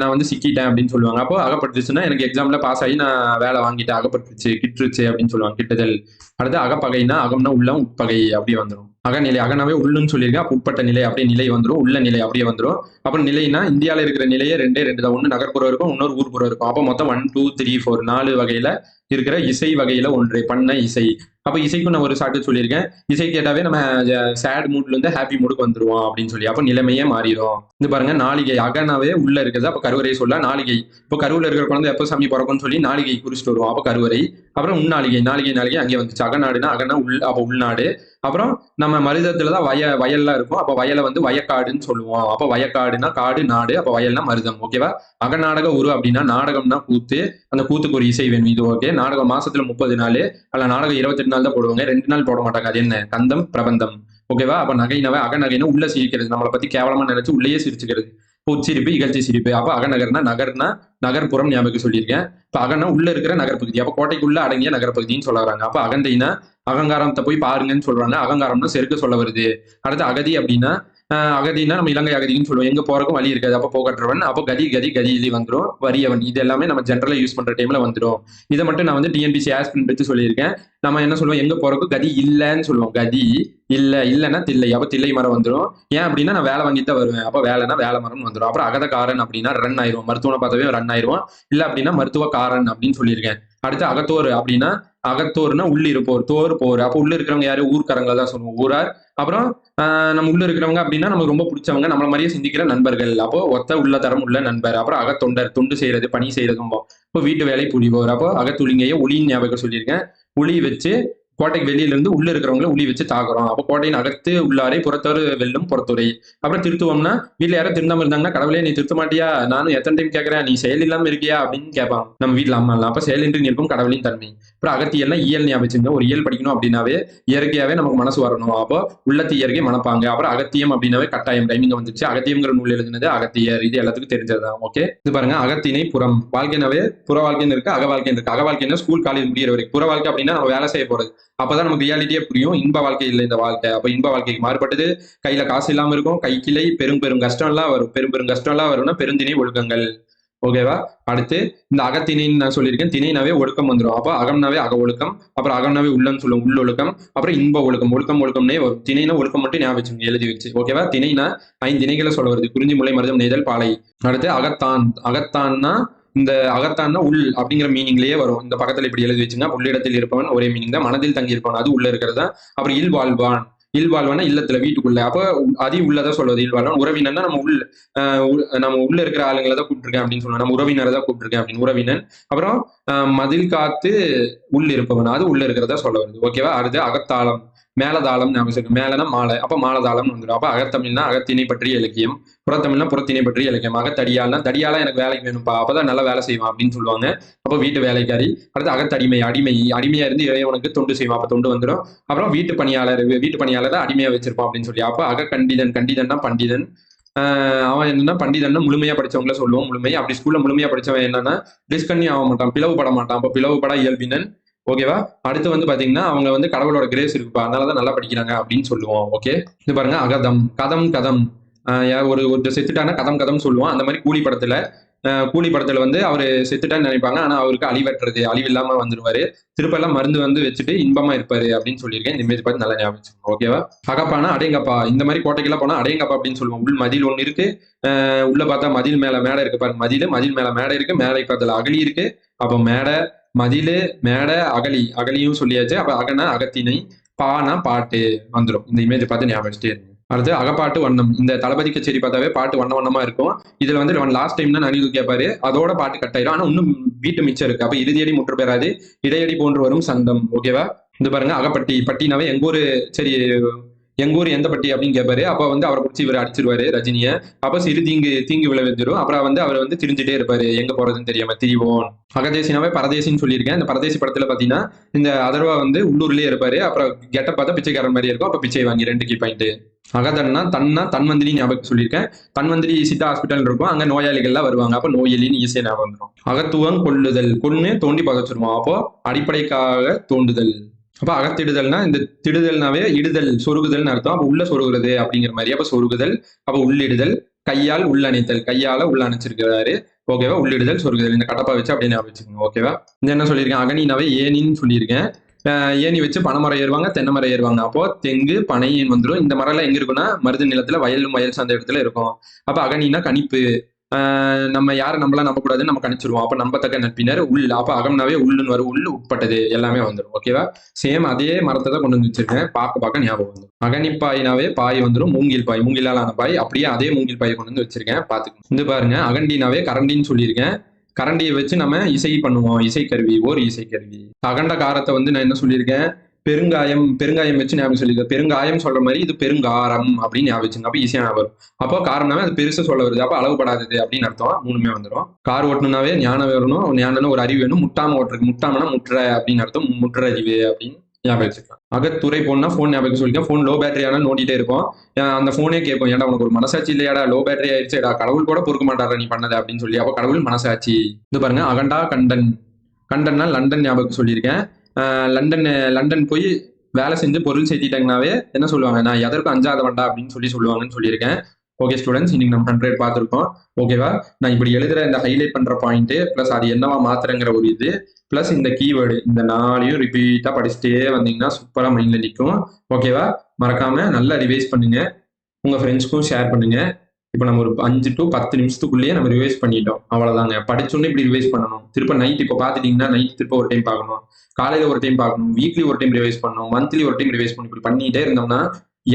நான் வந்து சிக்கிட்டேன் அப்படின்னு சொல்லுவாங்க. அப்போ அகப்பட்டுருச்சுன்னா எனக்கு எக்ஸாம்ல பாஸ் ஆகி நான் வேலை வாங்கிட்டேன், அகப்பட்டுருச்சு, கிட்டுருச்சு அப்படின்னு சொல்லுவாங்க. கிட்டுதல். அடுத்து அகப்பகைனா அகம்னா உள்ளம், உட்பகை அப்படியே வந்துடும். அகநிலை, அகனாவே உள்ளுன்னு சொல்லியிருக்கேன். அப்போ உட்பட்ட நிலை அப்படியே நிலை வந்துடும், உள்ள நிலை அப்படியே வந்துடும். அப்புறம் நிலைனா இந்தியாவில் இருக்கிற நிலையே ரெண்டே ரெண்டு தான். ஒன்று நகர்ப்புறம் இருக்கும், இன்னொரு ஊர்ப்புறம் இருக்கும். அப்போ மொத்தம் 1 2 3 4 4 வகையில இருக்கிற இசை வகையில ஒன்று பண்ண இசை. அப்ப இசைக்கும் நான் ஒரு ஷார்ட் சொல்லியிருக்கேன். இசை கேட்டாவே நம்ம சேட் மூட்ல இருந்து ஹாப்பி மூடுக்கு வந்துருவோம் அப்படின்னு சொல்லி. அப்ப நிலைமையே மாறிடும். இது பாருங்க, நாளிகை அகனாவே உள்ள இருக்குது. அப்ப கருவறை சொல்ல நாளிகை. இப்போ கருவுல இருக்கிற குழந்தை எப்போ சாமி பிறக்கும்னு சொல்லி நாளிகை குறிச்சிட்டு வருவோம். அப்ப கருவறை. அப்புறம் உள்நாளிகை, நாளிகை நாளிகை அங்கே வந்துச்சு. அகநாடுனா அகனா உள், அப்ப உள்நாடு. அப்புறம் நம்ம மருதத்துலதான் வயல்லாம் இருக்கும். அப்ப வயலை வந்து வயக்காடுன்னு சொல்லுவோம். அப்ப வயக்காடுனா காடு, நாடு. அப்ப வயல்னா மருதம். ஓகேவா? அகநாடக உரு அப்படின்னா நாடகம்னா கூத்து. அந்த கூத்துக்கு ஒரு இசை வேணும். இது ஓகே. நாடகம் மாசத்துல 30 நாள், அல்ல நாடகம் 28 நாள் தான் போடுவாங்க. 2 நாள் போட மாட்டாங்க. அது என்ன? கந்தம், பிரபந்தம். ஓகேவா? அப்ப நகைனாவே அகநகைனா உள்ள சிரிக்கிறது, நம்மளை பத்தி கேவலமா நினைச்சு உள்ளேயே சிரிச்சுக்கிறது. பொச்சிரிப்பு, இகழ்ச்சி சிரிப்பு. அப்ப அகநகர்னா நகர்னா நகர்ப்புறம் ஞாபகம் சொல்லியிருக்கேன். இப்ப அகன்னா உள்ள இருக்கிற நகர்பகுதி. அப்ப கோட்டைக்குள்ள அடங்கிய நகர்பகுதின்னு சொல்ல வராங்க. அப்ப அகந்தைனா அகங்காரத்தை போய் பாருங்கன்னு சொல்றாங்க. அகங்காரம்னா செருக்க சொல்ல வருது. அடுத்து அகதி அப்படின்னா அகதினா நம்ம இலங்கை அகதின்னு சொல்லுவோம். எங்க போறக்கும் வழி இருக்காது. அப்ப போகற்றவன். அப்போ கதி கதி கதியிலி வந்துடும். வறியவன். இது எல்லாமே நம்ம ஜென்ரலா யூஸ் பண்ற டைம்ல வந்துடும். இதை மட்டும் நான் வந்து டிஎன்பிசி ஆஸ்பிரண்ட் வச்சு சொல்லியிருக்கேன். நம்ம என்ன சொல்லுவோம்? எங்க போறக்கும் கதி இல்லைன்னு சொல்லுவோம். கதி இல்லைன்னா தில்லை. அப்ப தில்லை மரம் வந்துடும். ஏன் அப்படின்னா நான் வேலை வாங்கிட்டு தான் வருவேன். அப்ப வேலைனா வேலை மரம் வந்துடும். அப்புறம் அகதக்காரன் அப்படின்னா ரன் ஆயிரும். மருத்துவனை பார்த்தாவே ரன் ஆயிரும். இல்ல அப்படின்னா மருத்துவக்காரன் அப்படின்னு சொல்லியிருக்கேன். அடுத்து அகத்தோர் அப்படின்னா அகத்தோர்னா உள்ள இருப்போர், தோர் போர். அப்ப உள்ள இருக்கிறவங்க யாரு? ஊர்க்காரங்களை தான் சொல்லுவோம், ஊரார். அப்புறம் நம்ம உள்ள இருக்கிறவங்க அப்படின்னா நமக்கு ரொம்ப பிடிச்சவங்க, நம்மள மாதிரியே சிந்திக்கிற நண்பர்கள். அப்போ ஒத்த உள்ள தரம் உள்ள நண்பர். அப்புறம் அகத்தொண்டர், தொண்டு செய்யறது, பணி செய்யறதும். இப்போ வீட்டு வேலை புரிவோர். அப்போ அகத்துளிங்கையே ஒளியின் ஞாபகம் சொல்லியிருக்கேன். ஒளி வச்சு கோட்டைக்கு வெளியில இருந்து உள்ள இருக்கிறவங்கள உளி வச்சு தாக்குறோம். அப்போ கோட்டையின் அகத்து உள்ளாரை, புறத்தோர் வெல்லும் புறத்துறை. அப்புறம் திருத்துவம்னா வீட்டுல யாரும் திருந்தாம இருந்தாங்கன்னா, கடவுளே நீ திருத்த மாட்டியா, நானும் எத்தனை டைம் கேட்கறேன், நீ செயல் இல்லாம இருக்கியா அப்படின்னு கேட்பான் நம்ம வீட்டுல அம்மா எல்லாம். அப்ப செயலின்றி நிற்கும் கடவுளின் தன்மை. அப்புறம் அகத்தியல்னா இயல் ஞாபகம். ஒரு இயல் படிக்கணும் அப்படின்னாவே இயற்கையாவே நமக்கு மனசு வரணும். அப்போ உள்ளத்து இயற்கை மனப்பாங்க. அப்புறம் அகத்தியம் அப்படின்னாவே கட்டாயம். டைமிங் வந்துச்சு. அகத்தியம்ங்கிற நூல் எழுதினது அகத்தியர். இது எல்லாத்துக்கும் தெரிஞ்சதுதான். ஓகே. இது பாருங்க, அகத்தினை புறம். வாழ்க்கைனாவே புற வாழ்க்கைன்னு இருக்கு, அக வாழ்க்கைன்னு இருக்கு. அக வாழ்க்கைன்னா ஸ்கூல் காலேஜ் முடிகிற வரைக்கும். புற வாழ்க்கை அப்படின்னா நம்ம வேலை செய்ய போறது. அப்பதான் நமக்கு ரியாலிட்டியே புரியும். இன்ப வாழ்க்கை இல்லை இந்த வாழ்க்கை. அப்ப இன்ப வாழ்க்கைக்கு மாறுபட்டது. கையில காசு இல்லாம இருக்கும், கைக்கிளை, பெரும் கஷ்டம் எல்லாம் வரும். பெரும் கஷ்டம் எல்லாம் வரும்னா பெருந்திணை ஒழுக்கங்கள். ஓகேவா? அடுத்து இந்த அகத்திணைன்னு நான் சொல்லியிருக்கேன். திணைனாவே ஒழுக்கம் வந்துடும். அப்போ அகம்னாவே அக ஒழுக்கம். அப்புறம் அகம்னாவே உள்ளன்னு சொல்லுவோம், உள்ளொழுக்கம். அப்புறம் இன்ப ஒழுக்கம். ஒழுக்கம்னே வரும். திணைனா ஒழுக்கம் மட்டும் ஞாபகம் வச்சுங்க, எழுதி வச்சு. ஓகேவா? திணைனா 5 திணைகளை சொல்ல வருது. குறிஞ்சி, முல்லை, மருதம், நெய்தல், பாலை. அடுத்து அகத்தான். அகத்தான்னா இந்த அகத்தான்னா உள் அப்படிங்கிற மீனிங்லயே வரும். இந்த பக்கத்துல இப்படி எழுதி வச்சுங்க. உள்ளிடத்தில் இருப்பவன் ஒரே மீனிங் தான். மனதில் தங்கி இருப்பவன், அது உள்ள இருக்கிறதா. அப்புறம் இல் வாழ்வான். இல் வாழ்வானா இல்லத்துல, வீட்டுக்குள்ள. அப்ப அதி உள்ளதான் சொல்வது இல் வாழ்வான். உறவினன்னா நம்ம உள்ள இருக்கிற ஆளுங்களை தான் கூப்பிட்டுருக்கேன் அப்படின்னு சொல்லுவோம். நம்ம உறவினரை தான் கூப்பிட்டுருக்கேன் அப்படின்னு, உறவினன். அப்புறம் மதில் காத்து உள்ள இருப்பவன், அது உள்ள இருக்கிறதா சொல்ல வருது. ஓகேவா? அடுத்து அகத்தாளம். மேலதாளம் ஞாபகம். மேலனா மாலை. அப்ப மாலதாளம் வந்துடும். அப்ப அகத்தமிழ்னா அகத்திணை பற்றிய இலக்கியம், புறத்தமிழ்னா புறத்திணை பற்றிய இலக்கியம். அகத்தடியால்னா தடியாலா எனக்கு வேலைக்கு வேணும்ப்பா, அப்பதான் நல்லா வேலை செய்வான் அப்படின்னு சொல்லுவாங்க. அப்ப வீட்டு வேலைக்காரி. அடுத்து அகத்தடிமை. அடிமையா இருந்து இறைவனுக்கு தொண்டு செய்வான். அப்ப தொண்டு வந்துடும். அப்புறம் வீட்டு பணியாளர் அடிமையா வச்சிருப்பான் அப்படின்னு சொல்லி. அப்ப அக கண்டிதன். கண்டிதன்னா பண்டிதன். அவன் என்னன்னா பண்டிதன்னா முழுமையா படிச்சவங்கள சொல்லுவோம். முழுமை. அப்படி ஸ்கூல்ல முழுமையா படிச்சவன் என்னன்னா டிஸ்கன்யூ ஆக மாட்டான், பிளவுபட மாட்டான். அப்ப பிளவுபட இயல்பினன். ஓகேவா? அடுத்து வந்து பாத்தீங்கன்னா அவங்க வந்து கடவுளோட கிரேஸ் இருக்குப்பா, அதனாலதான் நல்லா படிக்கிறாங்க அப்படின்னு சொல்லுவோம். ஓகே. இது பாருங்க, அகதம். கதம். ஒரு செத்துட்டானா கதம் சொல்லுவோம். அந்த மாதிரி கூலி படத்துல வந்து அவரு செத்துட்டான்னு நினைப்பாங்க. ஆனா அவருக்கு அழிவற்றது, அழிவு இல்லாம வந்துருவாரு. திருப்பெல்லாம் மருந்து வந்து வச்சுட்டு இன்பமா இருப்பாரு அப்படின்னு சொல்லியிருக்கேன். இந்த இமேஜ் பார்த்து நல்லா ஞாபகம். ஓகேவா? அகப்பானா அடையங்கப்பா. இந்த மாதிரி கோட்டைக்கெல்லாம் போனா அடையங்கப்பா அப்படின்னு சொல்லுவோம். உள் மதில் ஒண்ணு இருக்கு. உள்ள பார்த்தா மதில் மேல மேடை இருக்கு பாருங்க. மதில் மேல மேடை இருக்கு. மேடை பக்கத்துல அகழி இருக்கு. அப்போ மேடை, மதிலு, மேடை, அகலியும் சொல்லியாச்சு. அப்ப அகனா அகத்திணை, பானா பாட்டு வந்துடும். இந்த இமேஜ் பார்த்து ஞாபகம் வச்சுட்டே இருக்கு. அடுத்து அகப்பாட்டு வண்ணம். இந்த தளபதி கச்சேரி பார்த்தாவே பாட்டு வண்ணமா இருக்கும். இதுல வந்து லாஸ்ட் டைம் தான் அணில் கேட்பாரு, அதோட பாட்டு கட் ஆயிரும். ஆனா இன்னும் வீட்டு மிச்சம் இருக்கு. அப்ப இறுதியடி முற்று பெறாது, இடையடி போன்று வரும் சந்தம். ஓகேவா? இது பாருங்க, அகப்பட்டி. பட்டினாவே எங்க ஊரு. சரி, எங்க ஊர் எந்த பட்டி அப்படின்னு கேட்பாரு. அப்ப வந்து அவரை பிடிச்சி இவர் அடிச்சிருவாரு ரஜினிய. அப்ப சிறு தீங்கு தீங்கு விளைவிச்சிரும். அப்புறம் வந்து அவர் வந்து திரிஞ்சுட்டே இருப்பாரு. எங்க போறதுன்னு தெரியாம திரிவோம். அகதேசினாவே பரதேசின்னு சொல்லியிருக்கேன். இந்த பரதேசி படத்துல பாத்தீங்கன்னா இந்த அதர்வா வந்து உள்ளூர்லயே இருப்பாரு. அப்புறம் கெட்டப் பார்த்தா பிச்சைக்காரன் மாதிரி இருக்கும். அப்ப பிச்சை வாங்கி 2 கீ பாயிண்ட். அகதன்னா தன்னா தன்வந்திரி ஞாபகம் சொல்லியிருக்கேன். தன்வந்திரி சித்தா ஹாஸ்பிட்டல் இருக்கும். அங்க நோயாளிகள்லாம் வருவாங்க. அப்ப நோயலின்னு ஈஸியா ஞாபகம் வந்துடும். அகத்துவம் கொள்ளுதல், கொன்னு தோண்டி புதைச்சிருவோம். அப்போ அடிப்படைக்காக தோண்டுதல். அப்ப அகத்திடுதல்னா இந்த திடுதல்னாவே இடுதல் சொருகுதல்னு அர்த்தம். அப்ப உள்ள சொருகுறது அப்படிங்கிற மாதிரி. அப்ப சொருகுதல், அப்ப உள்ளிடுதல், கையால் உள்ளணைத்தல், கையால உள்ள அணைச்சிருக்கிறாரு. ஓகேவா? உள்ளிடுதல் சொருகுதல் இந்த கடப்பா வச்சு அப்படியே ஞாபகம் வச்சுக்கோங்க. ஓகேவா? இந்த என்ன சொல்லியிருக்கேன், அகனினாவே ஏனின்னு சொல்லியிருக்கேன். ஏணி வச்சு பனைமரம் ஏறுவாங்க, தென்னை மரம் ஏறுவாங்க. அப்போ தெங்கு பனையின் வந்துடும். இந்த மரம் எல்லாம் எங்க இருக்குன்னா மருது நிலத்துல வயலும் வயல் சார்ந்த இடத்துல இருக்கும். அப்ப அகனினா கணிப்பு. நம்ம யாரை நம்மளாம் நம்பக்கூடாதுன்னு நம்ம கணிச்சிருவோம். அப்ப நம்பத்தக்க நட்பினர் உள். அப்ப அகம்னாவே உள்ளுன்னு வரும். உள் உட்பட்டது எல்லாமே வந்துடும். ஓகேவா? சேம் அதே மரத்தை தான் கொண்டு வந்து வச்சிருக்கேன். பார்க்க ஞாபகம் வந்துடும். அகனிப்பாயினாவே பாய் வந்துடும். மூங்கில் பாய், மூங்கிலான பாய். அப்படியே அதே மூங்கில் பாயை கொண்டு வந்து வச்சிருக்கேன். பாத்துக்கோங்க. இது பாருங்க, அகண்டினாவே கரண்டின்னு சொல்லியிருக்கேன். கரண்டியை வச்சு நம்ம இசை பண்ணுவோம். இசைக்கருவி, ஓர் இசைக்கருவி. அகண்ட காரத்தை வந்து நான் என்ன சொல்லியிருக்கேன், பெருங்காயம். பெருங்காயம் வச்சு ஞாபகம் சொல்லியிருக்கேன். பெருங்காயம் சொல்ற மாதிரி இது பெருங்காரம் அப்படின்னு ஞாபகம் வச்சுங்க. அப்ப ஈஸியா ஞாபகம் வரும். அப்போ காரணமே அது பெருசு சொல்ல வருது. அப்ப அளவுபடாதது அப்படின்னு அர்த்தம். 3மே வந்துடும். கார் ஓட்டணும்னாவே ஞானம் வரணும். ஞானம் ஒரு அறிவு வேணும். முட்டாம ஓட்டுறதுக்கு, முட்டாமனா முற்ற அப்படின்னு அர்த்தம். முற்ற அறிவு அப்படின்னு ஞாபகம் வச்சுக்கலாம். அகத்துறை போனா போன் ஞாபகம் சொல்லிருக்கேன். போன் லோ பேட்டரி ஆனால் நோண்டிட்டே இருக்கும். அந்த போனே கேட்கும், ஏன்டா உனக்கு ஒரு மனசாட்சி இல்லையாடா, லோ பேட்டரி ஆயிடுச்சுடா, கடவுள் கூட பொறுக்க மாட்டாரா நீ பண்ணது அப்படின்னு சொல்லி. அப்போ கடவுள் மனசாட்சி. இது பாருங்க, அகண்டா கண்டன். கண்டன்னா லண்டன் ஞாபகம் சொல்லியிருக்கேன். லண்டன் லண்டன் போய் வேலை செஞ்சு பொருள் சேர்த்திட்டாங்கனாவே என்ன சொல்லுவாங்க, நான் எதற்கும் அஞ்சாதவன்டா அப்படின்னு சொல்லுவாங்கன்னு சொல்லியிருக்கேன். ஓகே ஸ்டூடெண்ட்ஸ், இன்னைக்கு நம்ம 100 பார்த்துருக்கோம். ஓகேவா? நான் இப்படி எழுதுற இந்த ஹைலைட் பண்ற பாயிண்ட் பிளஸ் அது என்னவா மாத்திரங்கிற ஒரு இது பிளஸ் இந்த கீவேர்டு, இந்த 4யும் ரிப்பீட்டா படிச்சுட்டே வந்தீங்கன்னா சூப்பரா மைண்ட்ல நிற்கும். ஓகேவா? மறக்காம நல்லா ரிவைஸ் பண்ணுங்க. உங்க ஃப்ரெண்ட்ஸ்க்கும் ஷேர் பண்ணுங்க. இப்போ நம்ம ஒரு 5 to 10 நிமிஷத்துக்குள்ளேயே நம்ம ரிவைஸ் பண்ணிட்டோம். அவ்வளவுதாங்க. படிச்சோன்னே இப்படி ரிவைஸ் பண்ணணும். திருப்ப நைட் இப்போ பார்த்துட்டீங்கன்னா நைட் திருப்ப ஒரு டைம் பார்க்கணும், காலையில ஒரு டைம் பார்க்கணும், வீக்லி ஒரு டைம் ரிவைஸ் பண்ணணும், மந்த்லி ஒரு டைம் ரிவைஸ் பண்ணணும். இப்படி பண்ணிட்டே இருந்தோம்னா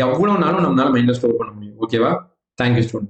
எவ்வளவு நாளும் நம்மளால மைண்ட்ல ஸ்டோர் பண்ண முடியும். ஓகேவா? Thank you student.